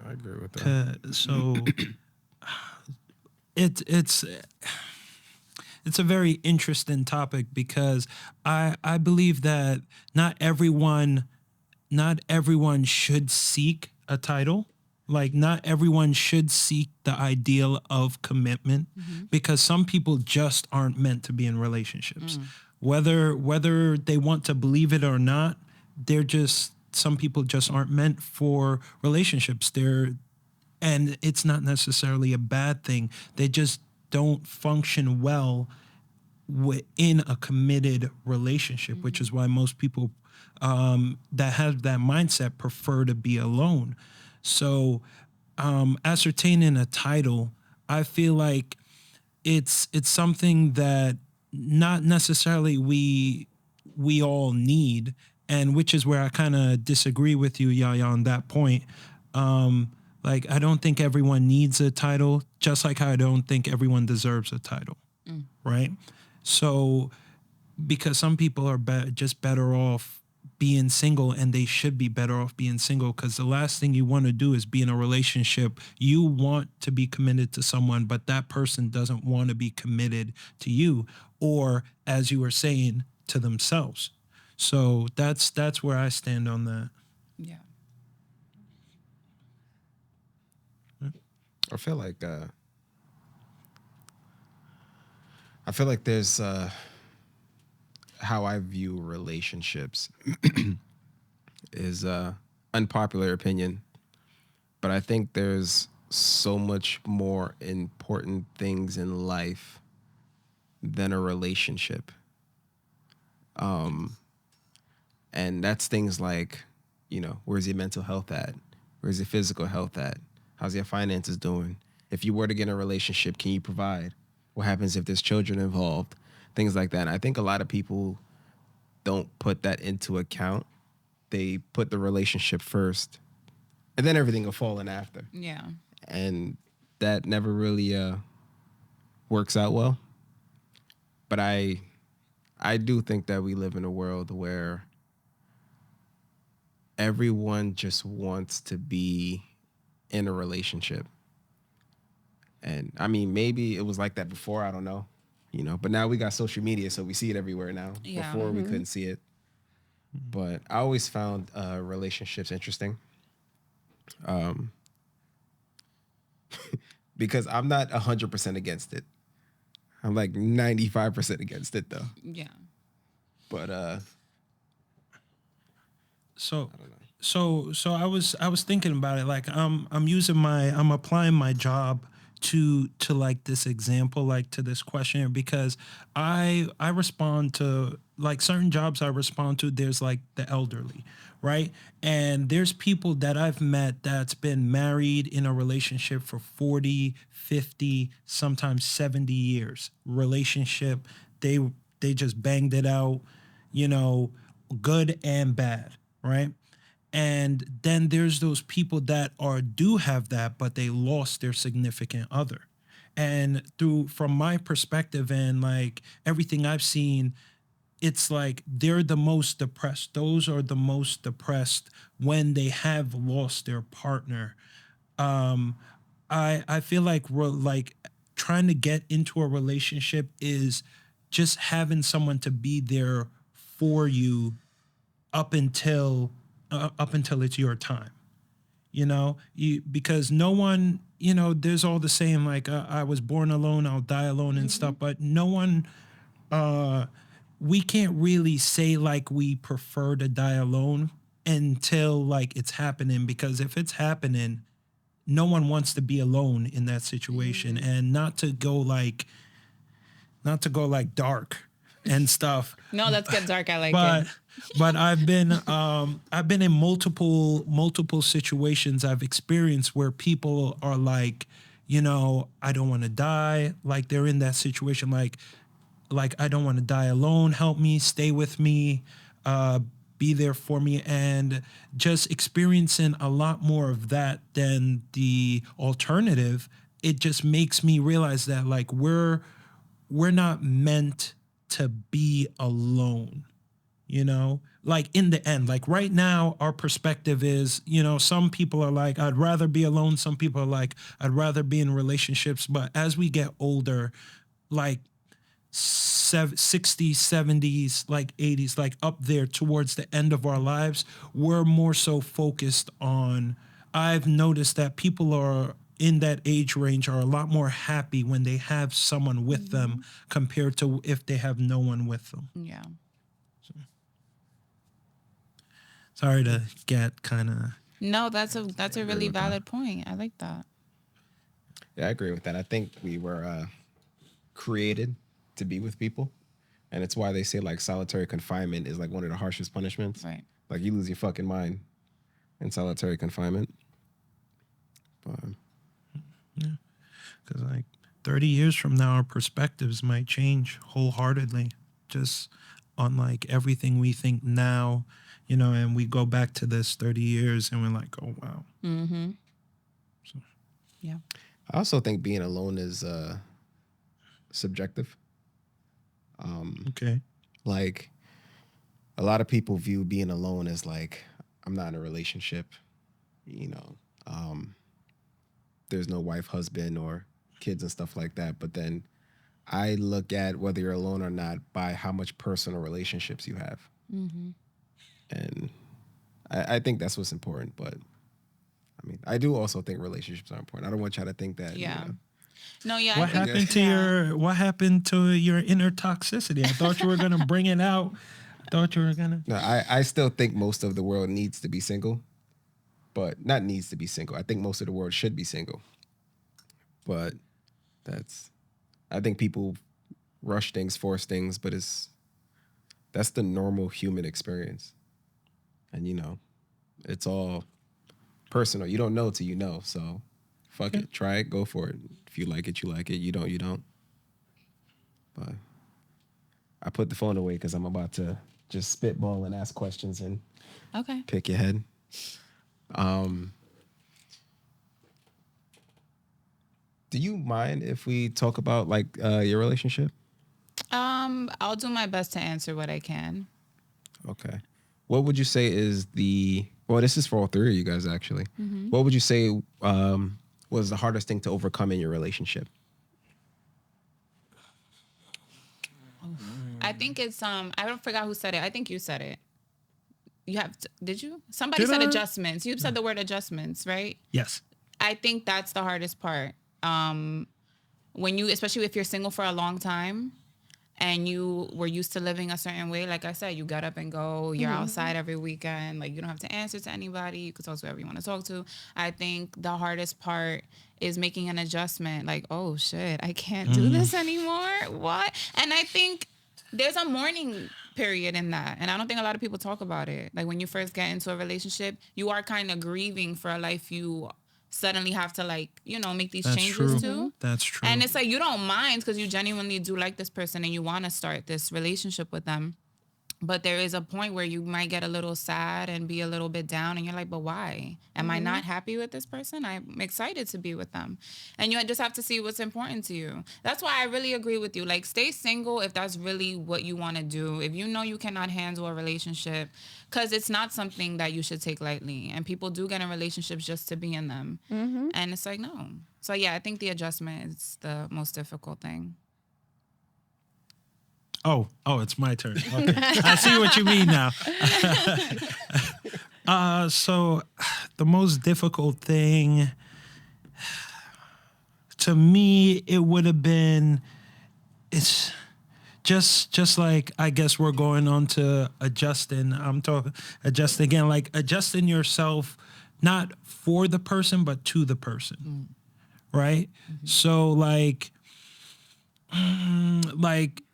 I agree with that. So it's a very interesting topic because I believe that not everyone should seek a title. Like not everyone should seek the ideal of commitment because some people just aren't meant to be in relationships. Whether they want to believe it or not, some people just aren't meant for relationships. And it's not necessarily a bad thing. They just don't function well in a committed relationship, which is why most people that have that mindset prefer to be alone. So ascertaining a title, I feel like it's something that not necessarily we all need, and which is where I kind of disagree with you, Yaya, on that point. Like I don't think everyone needs a title, just like how I don't think everyone deserves a title, right? So because some people are just better off being single, and they should be better off being single because the last thing you want to do is be in a relationship. You want to be committed to someone, but that person doesn't want to be committed to you, or as you were saying, to themselves. So that's where I stand on that. Yeah. I feel like there's how I view relationships is unpopular opinion, but I think there's so much more important things in life than a relationship. And that's things like, where's your mental health at? Where's your physical health at? How's your finances doing? If you were to get in a relationship, can you provide? What happens if there's children involved? Things like that. And I think a lot of people don't put that into account. They put the relationship first, and then everything will fall in after. Yeah. And that never really works out well. But I do think that we live in a world where everyone just wants to be in a relationship. And I mean, maybe it was like that before, I don't know. But now we got social media, so we see it everywhere now. Yeah. Before we couldn't see it. But I always found relationships interesting. Because I'm not 100% against it. I'm like 95% against it though. Yeah. But So I don't know. So I was thinking about it. Like I'm applying my job to like this example, like to this question, because I respond to like certain jobs I respond to. There's like the elderly, right? And there's people that I've met that's been married in a relationship for 40, 50, sometimes 70 years. Relationship, they just banged it out, good and bad, right? And then there's those people that do have that, but they lost their significant other. And from my perspective and like everything I've seen, it's like they're the most depressed. Those are the most depressed when they have lost their partner. I feel like trying to get into a relationship is just having someone to be there for you up until it's your time, because no one, there's all the saying like I was born alone, I'll die alone and stuff, but no one, we can't really say like we prefer to die alone until like it's happening, because if it's happening, no one wants to be alone in that situation. And not to go like dark and stuff. No, let's get dark. I like it. But I've been in multiple situations I've experienced where people are like, I don't want to die. Like they're in that situation, like I don't want to die alone. Help me, stay with me, be there for me, and just experiencing a lot more of that than the alternative. It just makes me realize that like we're not meant to be alone. like in the end, like right now, our perspective is, you know, some people are like, I'd rather be alone. Some people are like, I'd rather be in relationships. But as we get older, like 60s, 70s, like 80s, like up there towards the end of our lives, we're more so focused on, I've noticed that people are in that age range are a lot more happy when they have someone with them compared to if they have no one with them. Yeah. Sorry to get kind of. No, that's a really valid point. I like that. Yeah, I agree with that. I think we were created to be with people, and it's why they say like solitary confinement is like one of the harshest punishments. Right. Like you lose your fucking mind in solitary confinement. But Yeah, because like 30 years from now, our perspectives might change wholeheartedly, just on like everything we think now, you know, and we go back to this 30 years and we're like, oh, wow. Mm-hmm. So. Yeah. I also think being alone is subjective. Okay. Like a lot of people view being alone as like, I'm not in a relationship, you know, there's no wife, husband, or kids and stuff like that. But then I look at whether you're alone or not by how much personal relationships you have. Mm-hmm. And I think that's what's important. But I mean, I do also think relationships are important. I don't want y'all to think that. Yeah. You know, No, yeah. What happened to your inner toxicity? I thought you were gonna bring it out. I thought you were gonna. No, I still think most of the world needs to be single, but not needs to be single. I think most of the world should be single. But I think people rush things, force things, but that's the normal human experience. And you know, it's all personal. You don't know till you know. So fuck it. Try it, go for it. If you like it, you like it. You don't, you don't. But I put the phone away because I'm about to just spitball and ask questions and pick your head. Do you mind if we talk about like your relationship? I'll do my best to answer what I can. Okay. What would you say is well, this is for all three of you guys actually. Mm-hmm. What would you say was the hardest thing to overcome in your relationship? I think it's I don't forget who said it. I think you said it. You have did you? Somebody said adjustments. You said the word adjustments, right? Yes. I think that's the hardest part. When you, especially if you're single for a long time and you were used to living a certain way, like I said, you get up and go, you're outside every weekend, like you don't have to answer to anybody, you can talk to whoever you want to talk to. I think the hardest part is making an adjustment, like, oh shit, I can't do this anymore. What? And I think there's a mourning period in that. And I don't think a lot of people talk about it. Like when you first get into a relationship, you are kind of grieving for a life you suddenly have to, like, you know, make these changes to. That's true. And it's like you don't mind because you genuinely do like this person and you want to start this relationship with them. But there is a point where you might get a little sad and be a little bit down and you're like, but why? Am I not happy with this person? I'm excited to be with them. And you just have to see what's important to you. That's why I really agree with you. Like, stay single if that's really what you want to do. If you know you cannot handle a relationship, because it's not something that you should take lightly. And people do get in relationships just to be in them. Mm-hmm. And it's like, no. So, yeah, I think the adjustment is the most difficult thing. Oh, it's my turn. Okay. I see what you mean now. So the most difficult thing to me, it would have been, it's just like, I guess we're going on to adjusting. I'm talking adjust again, like adjusting yourself, not for the person, but to the person. Right? Mm-hmm. So like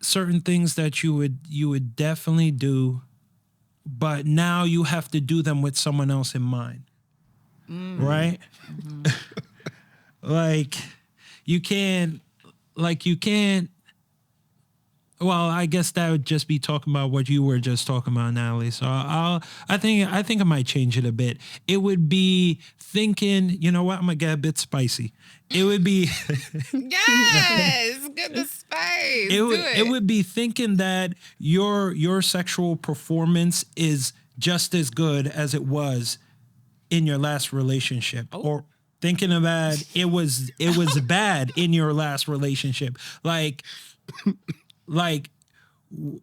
certain things that you would definitely do, but now you have to do them with someone else in mind. Right? Mm-hmm. like you can't Well, I guess that would just be talking about what you were just talking about, Natalie. So I think I might change it a bit. It would be thinking, you know what, I'm gonna get a bit spicy. It would be Yes, get the spice. it would be thinking that your sexual performance is just as good as it was in your last relationship, or thinking about it was bad in your last relationship, like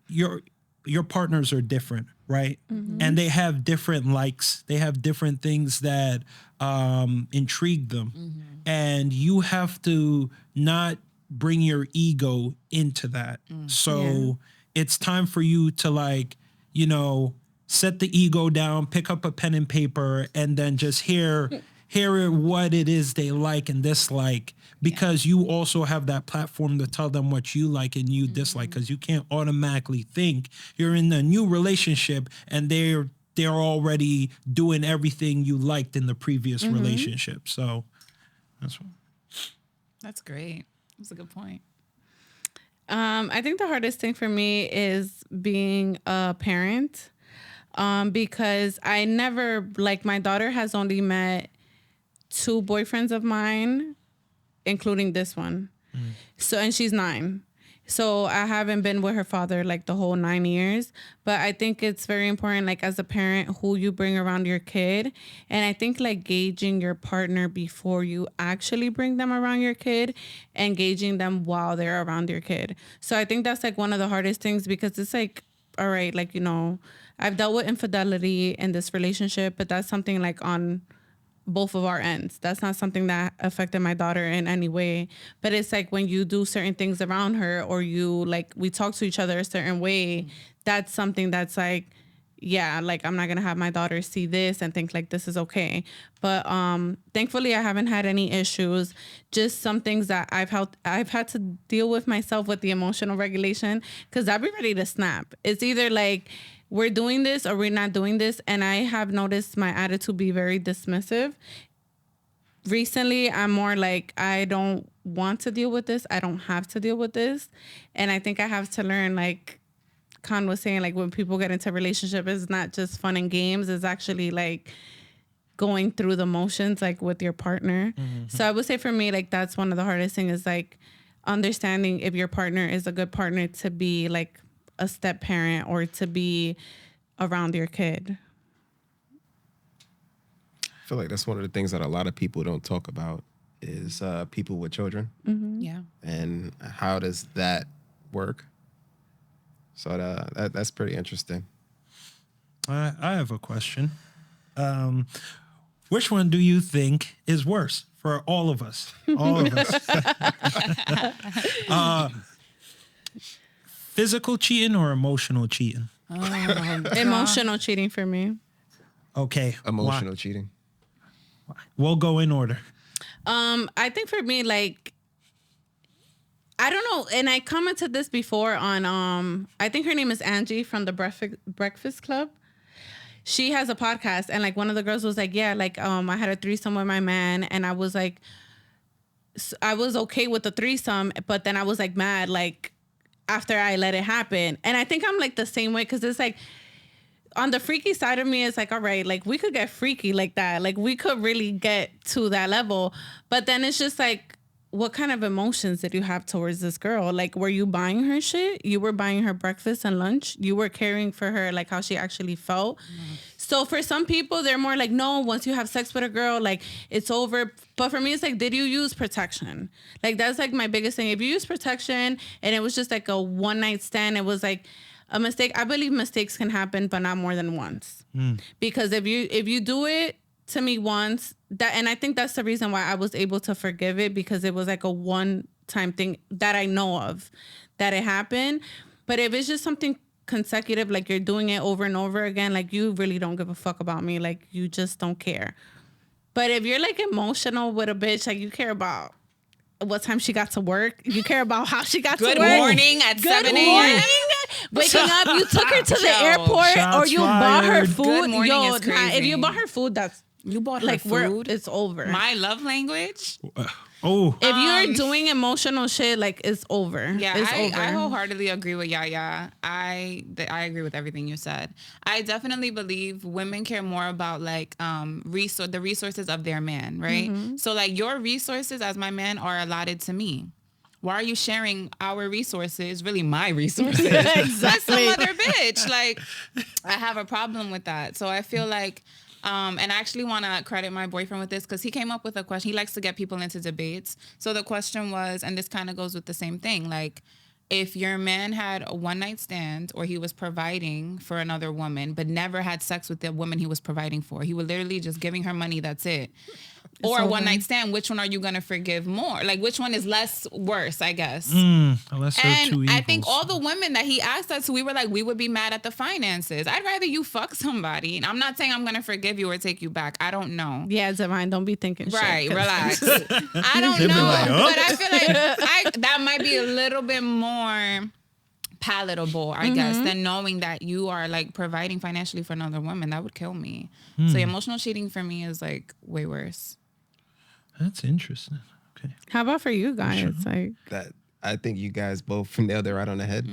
your partners are different, right? And they have different likes. They have different things that intrigue them. And you have to not bring your ego into that. So it's time for you to, like, you know, set the ego down, pick up a pen and paper, and then just hear what it is they like and dislike, because you also have that platform to tell them what you like and you dislike, because you can't automatically think you're in a new relationship and they're already doing everything you liked in the previous relationship. So that's great. That's a good point. I think the hardest thing for me is being a parent, because I never, like, my daughter has only met 2 boyfriends of mine, including this one. So, and she's 9. So I haven't been with her father like the whole 9 years. But I think it's very important, like, as a parent, who you bring around your kid. And I think, like, gauging your partner before you actually bring them around your kid, and gauging them while they're around your kid. So I think that's, like, one of the hardest things, because it's like, all right, like, you know, I've dealt with infidelity in this relationship, but that's something, like, on both of our ends. That's not something that affected my daughter in any way. But it's like, when you do certain things around her, or you, like, we talk to each other a certain way, that's something that's like, yeah, like, I'm not going to have my daughter see this and think like this is okay. But thankfully I haven't had any issues. Just some things that I've had to deal with myself with the emotional regulation, because I'd be ready to snap. It's either like, we're doing this or we're not doing this. And I have noticed my attitude be very dismissive. Recently, I'm more like, I don't want to deal with this. I don't have to deal with this. And I think I have to learn, like Khan was saying, like, when people get into a relationship, it's not just fun and games. It's actually like going through the motions, like, with your partner. So I would say for me, like, that's one of the hardest things, is like understanding if your partner is a good partner to be like a step parent or to be around your kid. I feel like that's one of the things that a lot of people don't talk about, is people with children. Yeah. And how does that work? So that's pretty interesting. I have a question. Which one do you think is worse for all of us? All of us. Physical cheating or emotional cheating? Emotional cheating for me. Okay. Emotional cheating. We'll go in order. I think for me, like, I don't know, and I commented this before on I think her name is Angie from the Breakfast Club. She has a podcast, and like one of the girls was like, yeah, like I had a threesome with my man, and I was like, I was okay with the threesome, but then I was like mad, like, after I let it happen. And I think I'm like the same way, because it's like, on the freaky side of me, it's like, all right, like, we could get freaky like that. Like, we could really get to that level. But then it's just like, what kind of emotions did you have towards this girl? Like, were you buying her shit? You were buying her breakfast and lunch? You were caring for her, like, how she actually felt? So for some people, they're more like, no, once you have sex with a girl, like, it's over. But for me, it's like, did you use protection? Like, that's like my biggest thing. If you use protection and it was just like a one night stand, it was like a mistake. I believe mistakes can happen, but not more than once. Because if you do it to me once, that, and I think that's the reason why I was able to forgive it, because it was like a one time thing that I know of that it happened. But if it's just something consecutive, like you're doing it over and over again, like, you really don't give a fuck about me, like, you just don't care. But if you're like emotional with a bitch, like, you care about what time she got to work, you care about how she got to work. Good morning at 7 a.m. Waking up, you took her to the airport, Shots or you bought her fired. food. Good morning is Nah, if crazy. you bought her food, that's You bought her like food. it's over. My love language. If you're doing emotional shit, like it's over. Yeah, it's I over. wholeheartedly agree with Yaya. I agree with everything you said. I definitely believe women care more about like the resources of their man, right? So like your resources as my man are allotted to me. Why are you sharing our resources? Really, my resources. Exactly. That's some other bitch. Like, I have a problem with that. So I feel like, and I actually want to credit my boyfriend with this because he came up with a question. He likes to get people into debates. So the question was, and this kind of goes with the same thing, like, if your man had a one night stand or he was providing for another woman, but never had sex with the woman he was providing for, he was literally just giving her money, that's it. Or a one night stand, which one are you going to forgive more? Like, which one is less worse, I guess? Unless they're And two evils. I think all the women that he asked us, we were like, we would be mad at the finances. I'd rather you fuck somebody. And I'm not saying I'm going to forgive you or take you back. I don't know. Yeah, Divine, don't be thinking Right, shit. relax. I don't know. Like, oh. But I feel like that might be a little bit more palatable, I guess, than knowing that you are like providing financially for another woman. That would kill me. So emotional cheating for me is like way worse. That's interesting. Okay. How about for you guys? Sure. Like That I think you guys both nailed it right on the head.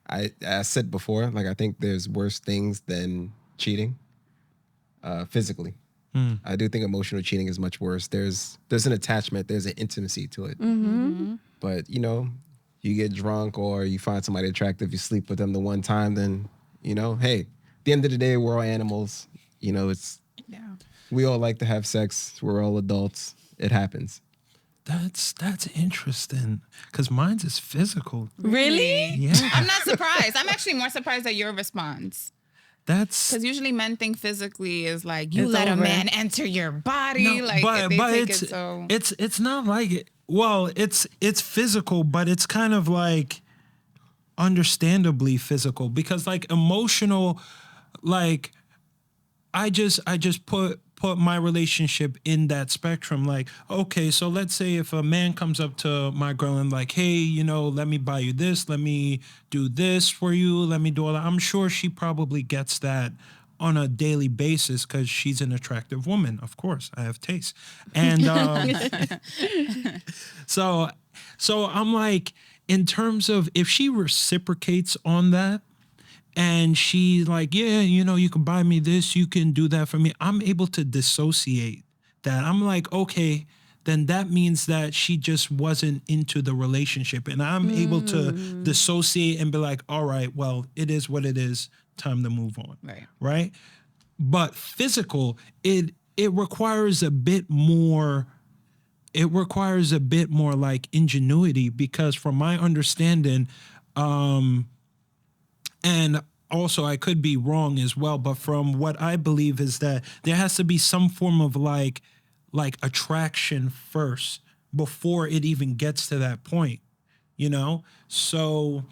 I said before, like I think there's worse things than cheating, physically. I do think emotional cheating is much worse. There's an attachment, there's an intimacy to it. But you know, you get drunk or you find somebody attractive, you sleep with them the one time, then you know, hey, at the end of the day, we're all animals. You know, we all like to have sex. We're all adults. It happens. That's interesting because mine's is physical. really? Yeah. I'm not surprised. I'm actually more surprised at your response. That's Because usually men think physically is like you It's let over. a man enter your body, No, like but they take it's it so. it's not like it. Well, it's physical, but it's kind of like understandably physical because like emotional, like I just put my relationship in that spectrum. Like, okay, so let's say if a man comes up to my girl and like, hey, you know, let me buy you this, let me do this for you, let me do all that. I'm sure she probably gets that on a daily basis because she's an attractive woman. Of course, I have taste. And so I'm like, in terms of if she reciprocates on that, and she's like, yeah, you know, you can buy me this, you can do that for me. I'm able to dissociate that. I'm like, okay, then that means that she just wasn't into the relationship. And I'm able to dissociate and be like, all right, well, it is what it is. Time to move on. Right. But physical, it requires a bit more. It requires a bit more like ingenuity because from my understanding, and also I could be wrong as well, but from what I believe is that there has to be some form of like attraction first before it even gets to that point, you know? So,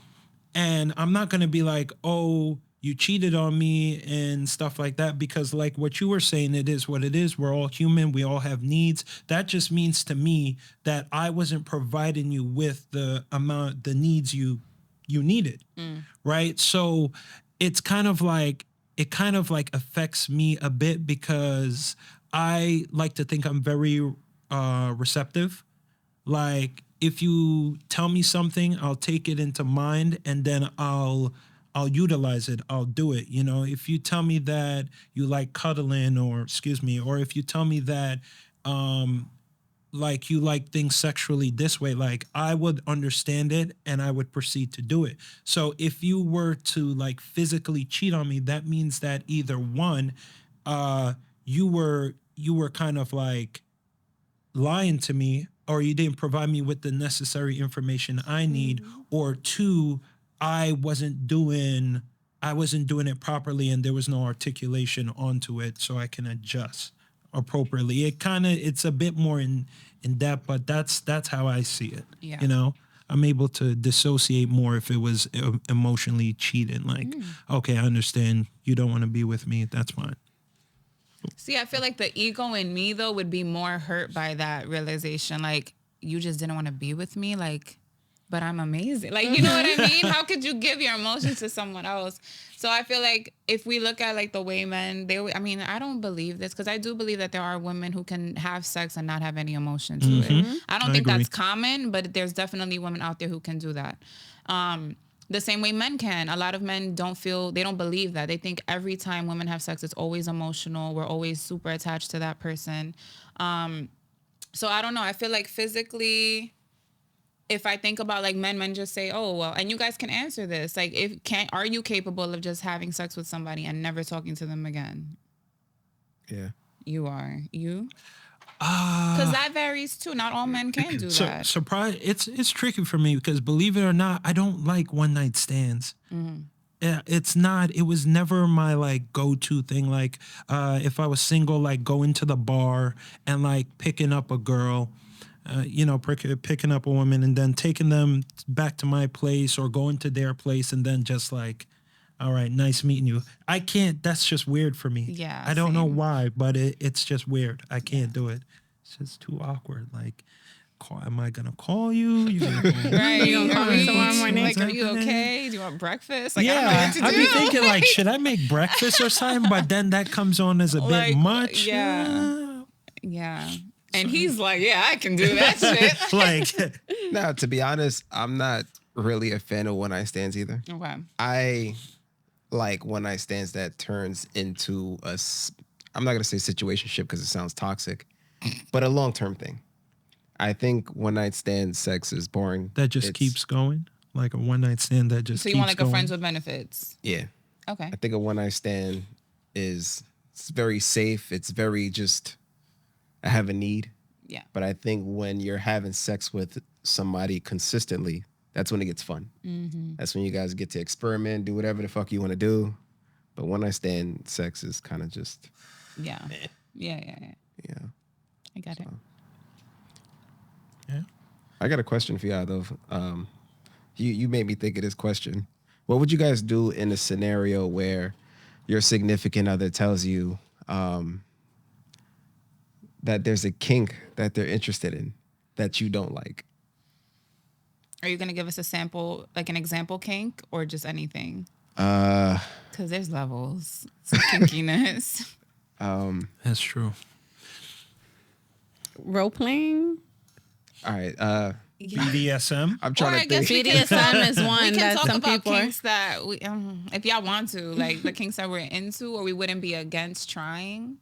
and I'm not going to be like, oh, you cheated on me and stuff like that, because like what you were saying, it is what it is. We're all human. We all have needs. That just means to me that I wasn't providing you with the needs you needed. Right. So it kind of like affects me a bit because I like to think I'm very receptive. Like if you tell me something, I'll take it into mind and then I'll utilize it. I'll do it. You know, if you tell me that you like cuddling or if you tell me that like you like things sexually this way, like I would understand it and I would proceed to do it. So if you were to like physically cheat on me, that means that either one, you were kind of like lying to me, or you didn't provide me with the necessary information I need, or two, I wasn't doing it properly and there was no articulation onto it so I can adjust appropriately. It's a bit more in depth, but that's how I see it. Yeah. You know, I'm able to dissociate more if it was emotionally cheating. Like, okay, I understand you don't want to be with me. That's fine. See, I feel like the ego in me though would be more hurt by that realization. Like, you just didn't want to be with me. Like but I'm amazing. Like, you know what I mean? How could you give your emotions to someone else? So I feel like if we look at like the way men, I don't believe this because I do believe that there are women who can have sex and not have any emotion to it. I don't think that's common, but there's definitely women out there who can do that. The same way men can. A lot of men they don't believe that. They think every time women have sex, it's always emotional. We're always super attached to that person. So I don't know. I feel like physically, if I think about like men just say, oh, well, and you guys can answer this. Like, are you capable of just having sex with somebody and never talking to them again? Yeah. You are. You? Because that varies too. Not all men can do that. Surprise! It's tricky for me because believe it or not, I don't like one night stands. It's not. It was never my like go to thing. Like if I was single, like going to the bar and like picking up a girl, picking up a woman and then taking them back to my place or going to their place and then just like, all right, nice meeting you. I can't. That's just weird for me. Yeah, I don't know why, but it's just weird. I can't do it. It's just too awkward. Like, am I gonna call you? You gonna call me? Right? You gonna call me tomorrow morning? Like, are you okay? Do you want breakfast? Like, I don't know Yeah, what to do. I'd be thinking like, should I make breakfast or something? But then that comes on as a bit much. Yeah. And he's like, yeah, I can do that shit. Like, Now, to be honest, I'm not really a fan of one night stands either. Okay. I like one night stands that turns into I'm not going to say situationship because it sounds toxic, but a long-term thing. I think one night stand sex is boring. that just keeps going. Like a one night stand that just So you keeps want like going. a friends with benefits? Yeah. Okay. I think a one night stand it's very safe. It's very just, I have a need. Yeah. But I think when you're having sex with somebody consistently, that's when it gets fun. That's when you guys get to experiment, do whatever the fuck you want to do. But one night stand sex is kind of just, Yeah. Yeah. yeah. I got it. Yeah. I got a question for y'all though. You made me think of this question. What would you guys do in a scenario where your significant other tells you that there's a kink that they're interested in that you don't like? Are you gonna give us a sample, like an example kink, or just anything? Because there's levels to kinkiness. That's true. Role playing. All right. BDSM. I'm Or trying I to guess think. BDSM is we one can that talk some about people are. kinks that we, if y'all want to, like the kinks that we're into, or we wouldn't be against trying.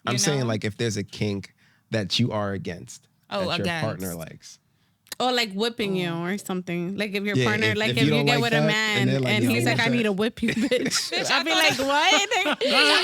I'm you saying know? like if there's a kink that you are against, Oh, that against. your partner likes. Or like whipping you or something. Like if your Yeah, partner, if like you if you don't get like with that, a and man they're and, like, "Yo, he's I like, want I need that." to whip you, bitch. I'd be like, what? That's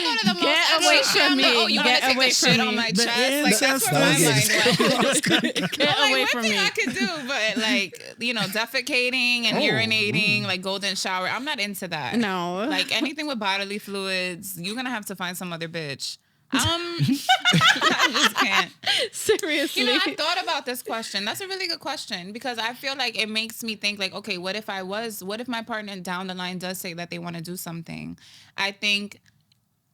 one of the most Get away shit. from I'm like, me. oh, you want Get to take away the from shit me. on my The chest? Like that's where my incest mind was- went. Get I'm away like, from one thing me. I could do, but like, defecating and urinating, like golden shower. I'm not into that. No. Like anything with bodily fluids, you're gonna have to find some other bitch. I just can't. Seriously. I thought about this question. That's a really good question because I feel like it makes me think like, okay, what if my partner down the line does say that they want to do something? I think,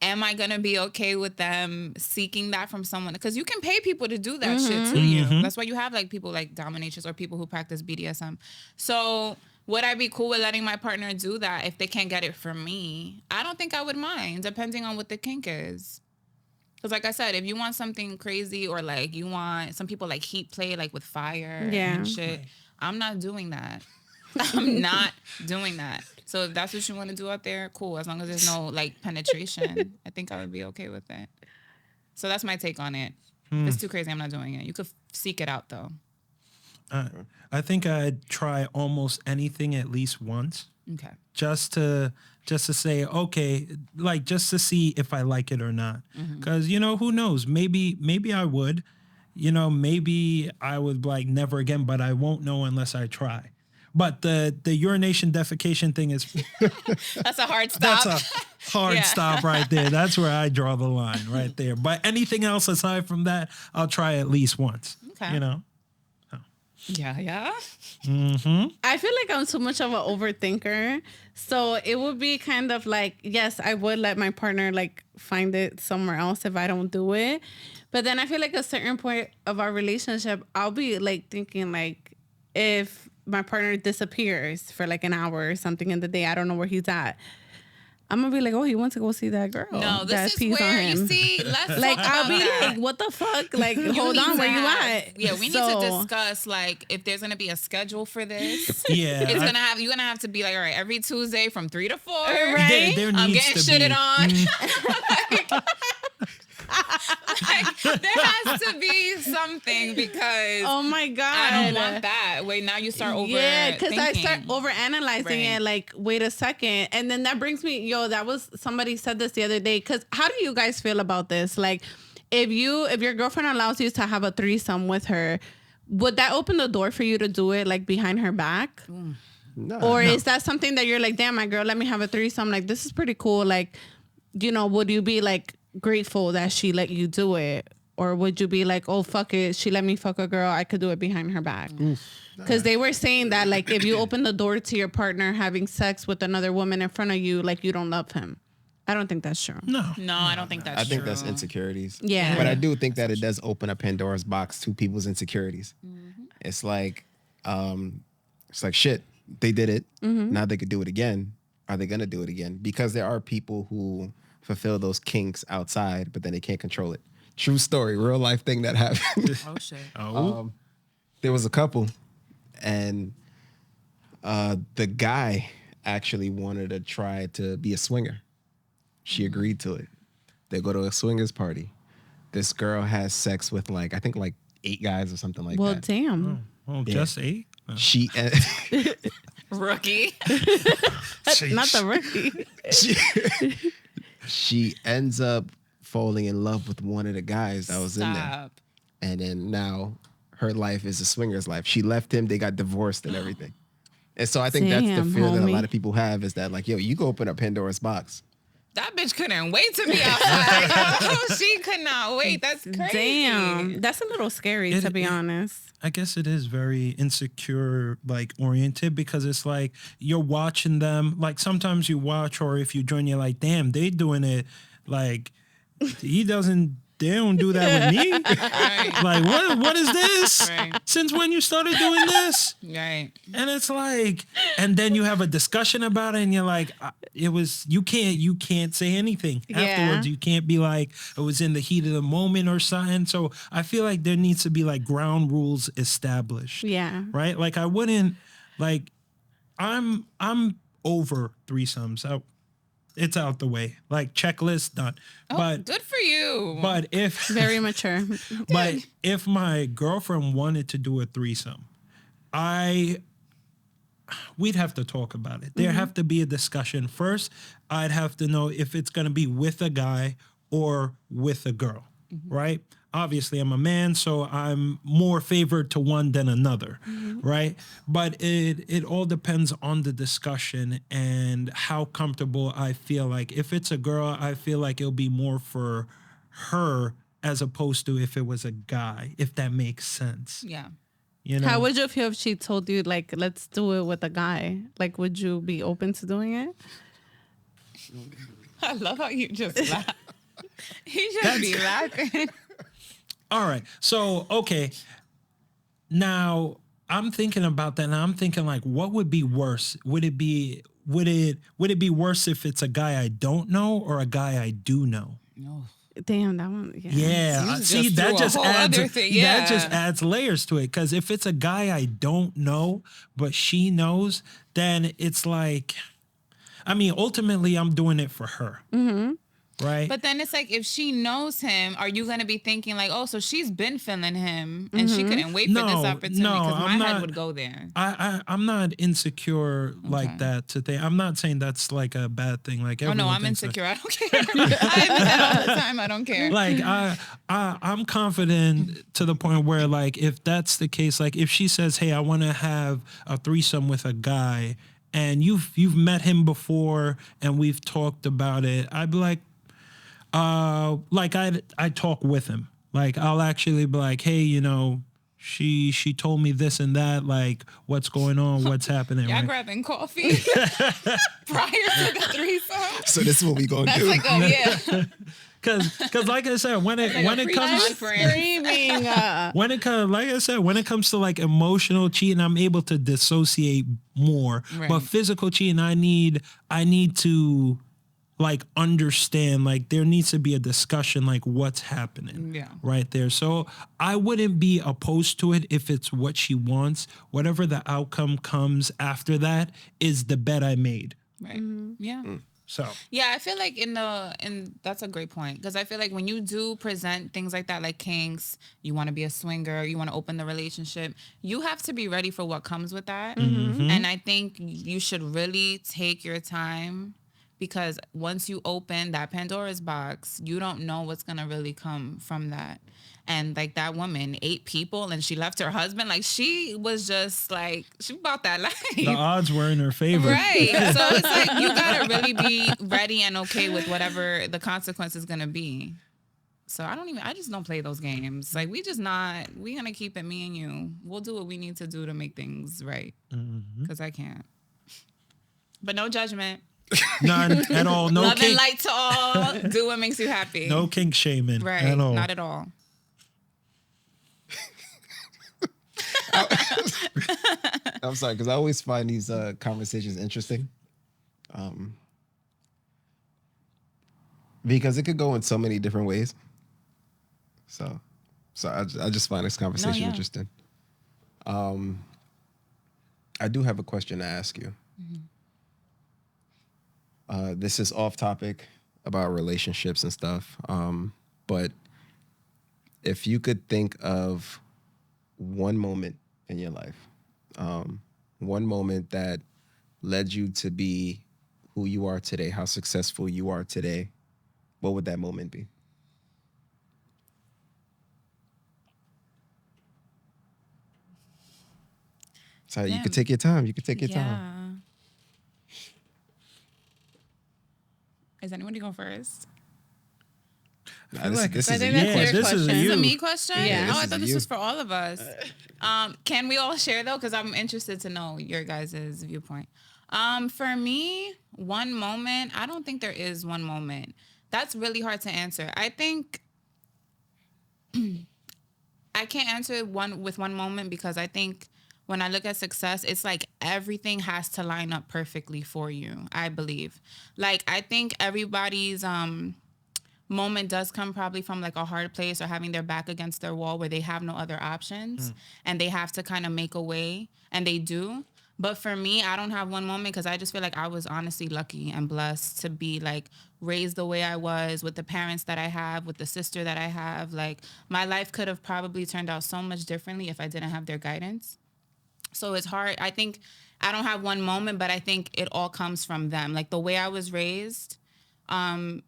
am I going to be okay with them seeking that from someone? Because you can pay people to do that shit to you. That's why you have like people like dominatrix or people who practice BDSM. So would I be cool with letting my partner do that if they can't get it from me? I don't think I would mind, depending on what the kink is. Because like I said, if you want something crazy or like you want, some people like heat play like with fire and shit, I'm not doing that. I'm not doing that. So if that's what you want to do out there, cool. As long as there's no like penetration, I think I would be okay with it. So that's my take on it. If it's too crazy, I'm not doing it. You could seek it out though. I think I'd try almost anything at least once. Okay. Just to say, okay, like just to see if I like it or not. Because, who knows? Maybe I would. Maybe I would like never again, but I won't know unless I try. But the urination defecation thing is That's a hard stop. that's a hard stop right there. That's where I draw the line right there. But anything else aside from that, I'll try at least once. Okay. Yeah. I feel like I'm too much of an overthinker. So it would be kind of like, yes, I would let my partner like find it somewhere else if I don't do it. But then I feel like a certain point of our relationship, I'll be like thinking like, if my partner disappears for like an hour or something in the day, I don't know where he's at, I'm gonna be like, oh, he wants to go see that girl. No, that this is where you see. Let's like talk I'll about be that. like, what the fuck? Like, hold need on, to where you have- at? Yeah, we need to discuss like if there's gonna be a schedule for this. Yeah, It's gonna have you're gonna have to be like, all right, every Tuesday from 3 to 4. Right? There I'm needs getting to shitted be. on. Like, there has to be something because Oh my god, I don't want that. Wait, now you start over. Yeah, because I start overanalyzing Right. it. Like, wait a second, and then that brings me, that was somebody said this the other day. Because how do you guys feel about this? Like, if your girlfriend allows you to have a threesome with her, would that open the door for you to do it like behind her back? No. Or is that something that you're like, damn, my girl, let me have a threesome. Like, this is pretty cool. Like, would you be like grateful that she let you do it? Or would you be like, oh, fuck it, she let me fuck a girl, I could do it behind her back? Because they were saying that, like, if you open the door to your partner having sex with another woman in front of you, like, you don't love him. I don't think that's true. No, I don't think that's I think true. that's insecurities. Yeah. But I do think that it does open a Pandora's box to people's insecurities. Mm-hmm. It's like shit, they did it. Mm-hmm. Now they could do it again. Are they gonna do it again? Because there are people who fulfill those kinks outside, but then they can't control it. True story, real life thing that happened. Oh shit. There was a couple, and the guy actually wanted to try to be a swinger. She agreed to it. They go to a swingers party. This girl has sex with I think 8 guys or something like Well, that. damn. Oh, Yeah. just 8? She Rookie. Not the rookie. she ends up falling in love with one of the guys that was in there. Stop. And then now her life is a swinger's life. She left him, they got divorced and everything. And so I think that's Damn, the fear that a homie. lot of people have is that you go open a Pandora's box. That bitch couldn't wait to be outside. She could not wait. That's crazy. Damn. That's a little scary, to be honest. I guess it is very insecure, oriented, because it's like you're watching them. Like sometimes you watch, or if you join, you're like, damn, they doing it. Like they don't do that with me. Right. Like what is this? Right. Since when you started doing this? Right. And it's like, and then you have a discussion about it, and you're like, you can't say anything afterwards. You can't be like, it was in the heat of the moment or something. So I feel like there needs to be ground rules established. Yeah. Right? Like I wouldn't, I'm over threesomes. It's out the way. Checklist done. Oh, But good for you. but if Very mature. but if my girlfriend wanted to do a threesome, we'd have to talk about it. There have to be a discussion. First, I'd have to know if it's going to be with a guy or with a girl, right? Obviously, I'm a man, so I'm more favored to one than another, right? But it all depends on the discussion and how comfortable I feel. Like if it's a girl, I feel like it'll be more for her as opposed to if it was a guy, if that makes sense. Yeah. You know? How would you feel if she told you, let's do it with a guy? Would you be open to doing it? I love how you just laugh. He just be laughing. All right. So, okay. Now, I'm thinking about that and I'm thinking what would be worse? Would it be worse if it's a guy I don't know or a guy I do know? No. Damn, that one. Yeah. Yeah. You See, just that threw a just whole adds other thing. that just Yeah. adds layers to it. Because if it's a guy I don't know, but she knows, then it's ultimately I'm doing it for her. Mm-hmm. Right. But then it's if she knows him, are you going to be thinking oh, so she's been feeling him and she couldn't wait for this opportunity? Because my head would go there. I'm not insecure like that to think. I'm not saying that's a bad thing. Oh no, I'm insecure. I don't care. I admit that all the time. I don't care. I'm confident to the point where if that's the case, if she says, hey, I want to have a threesome with a guy, and you've met him before and we've talked about it, I'd be I talk with him. I'll actually be hey, she told me this and that, what's going on, what's happening. Y'all right? grabbing coffee prior to the threesome. So this is what we gonna That's do. yeah. Because like I said, when it comes screaming, when it comes to like emotional cheating, I'm able to dissociate more. Right. But physical cheating, I need to like understand, like there needs to be a discussion, like what's happening right there. So I wouldn't be opposed to it if it's what she wants. Whatever the outcome comes after that is the bet I made. Right. Mm-hmm. Yeah. So yeah, I feel like and that's a great point, because I feel like when you do present things like that, like kinks, you want to be a swinger, you want to open the relationship, you have to be ready for what comes with that. Mm-hmm. And I think you should really take your time, because once you open that Pandora's box, you don't know what's going to really come from that. And like that woman, 8 people, and she left her husband. Like she was just like, she bought that life. The odds were in her favor. Right. So it's like, you got to really be ready and okay with whatever the consequence is going to be. So I just don't play those games. Like we're going to keep it me and you. We'll do what we need to do to make things right. Because I can't. But no judgment. None at all. No love kink. and light to all. Do what makes you happy. No kink shaming. Right. At all. Not at all. I'm sorry, because I always find these conversations interesting. Because it could go in so many different ways. So I just find this conversation interesting. I do have a question to ask you. This is off topic about relationships and stuff. But if you could think of one moment in your life, one moment that led you to be who you are today, how successful you are today, what would that moment be? So you could take your time. You could take your time. Is anybody going first? This is think a that's your question. This is a me question? Yeah. Oh, I thought this you. was for all of us. Can we all share though? Because I'm interested to know your guys' viewpoint. For me, one moment, I don't think there is one moment. That's really hard to answer. I think I can't answer with one moment, because I think when I look at success, it's like everything has to line up perfectly for you, I believe. Like, I think everybody's moment does come probably from like a hard place, or having their back against their wall where they have no other options and they have to kind of make a way, and they do. But for me, I don't have one moment, because I just feel like I was honestly lucky and blessed to be like raised the way I was, with the parents that I have, with the sister that I have. Like my life could have probably turned out so much differently if I didn't have their guidance. So it's hard. I think I don't have one moment, but I think it all comes from them. Like the way I was raised, and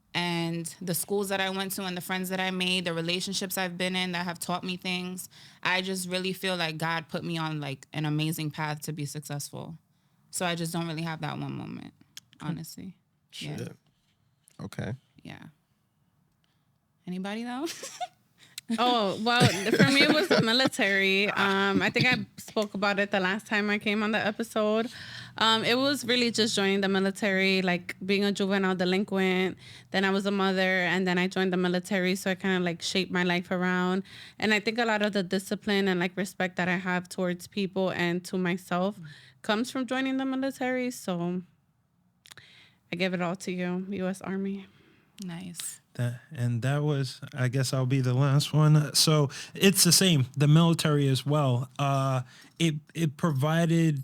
the schools that I went to, and the friends that I made, the relationships I've been in that have taught me things. I just really feel like God put me on like an amazing path to be successful. So I just don't really have that one moment, honestly. Shit. Yeah. Okay. Yeah. Anybody though? Oh, well, for me, it was the military. I think I spoke about it the last time I came on the episode. It was really just joining the military, like being a juvenile delinquent. Then I was a mother, and then I joined the military. So I kind of like shaped my life around. And I think a lot of the discipline and like respect that I have towards people and to myself comes from joining the military. So I give it all to you, U.S. Army. Nice. That was, I guess I'll be the last one. So it's the same, the military as well. It provided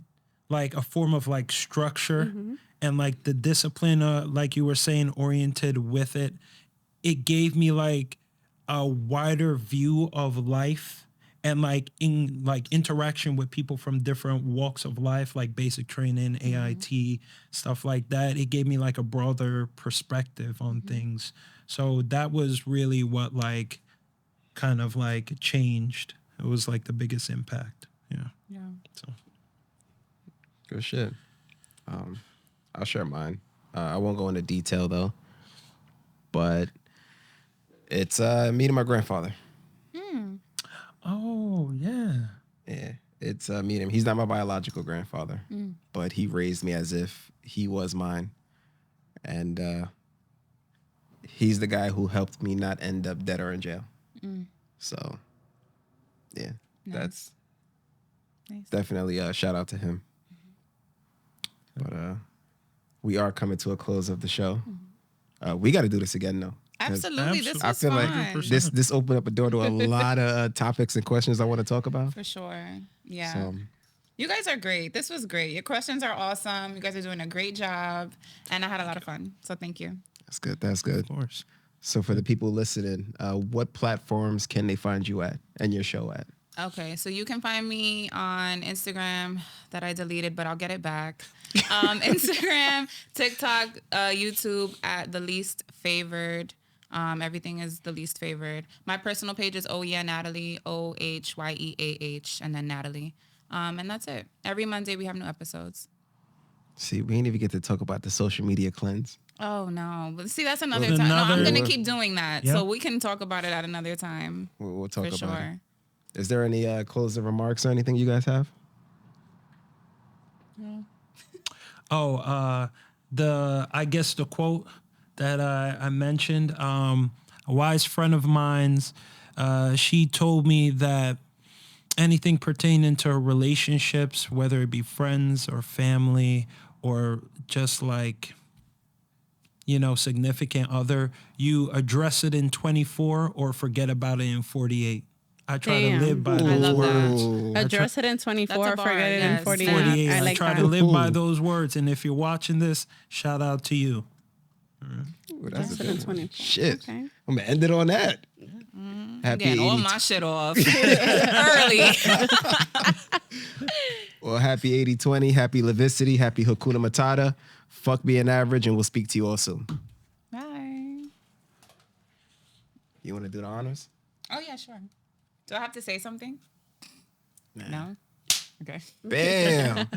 like a form of like structure and like the discipline, like you were saying, oriented with it. It gave me like a wider view of life, and like in like interaction with people from different walks of life, like basic training, AIT, stuff like that. It gave me like a broader perspective on things. So that was really what like kind of like changed. It was like the biggest impact. Yeah. Yeah. So Good shit. I'll share mine. I won't go into detail though, but it's meeting my grandfather. Oh yeah. Yeah, it's meeting him. He's not my biological grandfather, but he raised me as if he was mine, and he's the guy who helped me not end up dead or in jail. So, yeah, that's definitely a shout out to him. But we are coming to a close of the show. We got to do this again, though. Absolutely. This was I feel fun. like this opened up a door to a lot of topics and questions I want to talk about. For sure. Yeah. So, you guys are great. This was great. Your questions are awesome. You guys are doing a great job. And I had a lot of fun. So thank you. that's good. That's good. Of course. So for the people listening, what platforms can they find you at and your show at? Okay, so you can find me on Instagram that I deleted, but I'll get it back. Instagram, TikTok, YouTube at The Least Favored. Everything is The Least Favored. My personal page is Natalie, OHYEAH, and then Natalie. And that's it. Every Monday we have new episodes. See, we ain't even get to talk about the social media cleanse. Oh, no. But see, that's another time. No, I'm going to keep doing that. Yep. So we can talk about it at another time. We'll talk For about sure. it. Is there any closing remarks or anything you guys have? I guess the quote that I mentioned, a wise friend of mine's, she told me that anything pertaining to relationships, whether it be friends or family or just like, significant other, you address it in 24 or forget about it in 48. I try to live by those love words. that. Address it in 24, That's a bar, forget it in yes. 48. 48. I I like try that. to live by those words. And if you're watching this, shout out to you. Ooh, Address it in 24. Shit. Okay. I'm going to end it on that. Happy Getting all 80 my shit off early. Well, happy 80-20, happy Levicity, happy Hakuna Matata. Fuck being average, and we'll speak to you all soon. Bye. You want to do the honors? Oh, yeah, sure. Do I have to say something? Nah. No? Okay. Bam.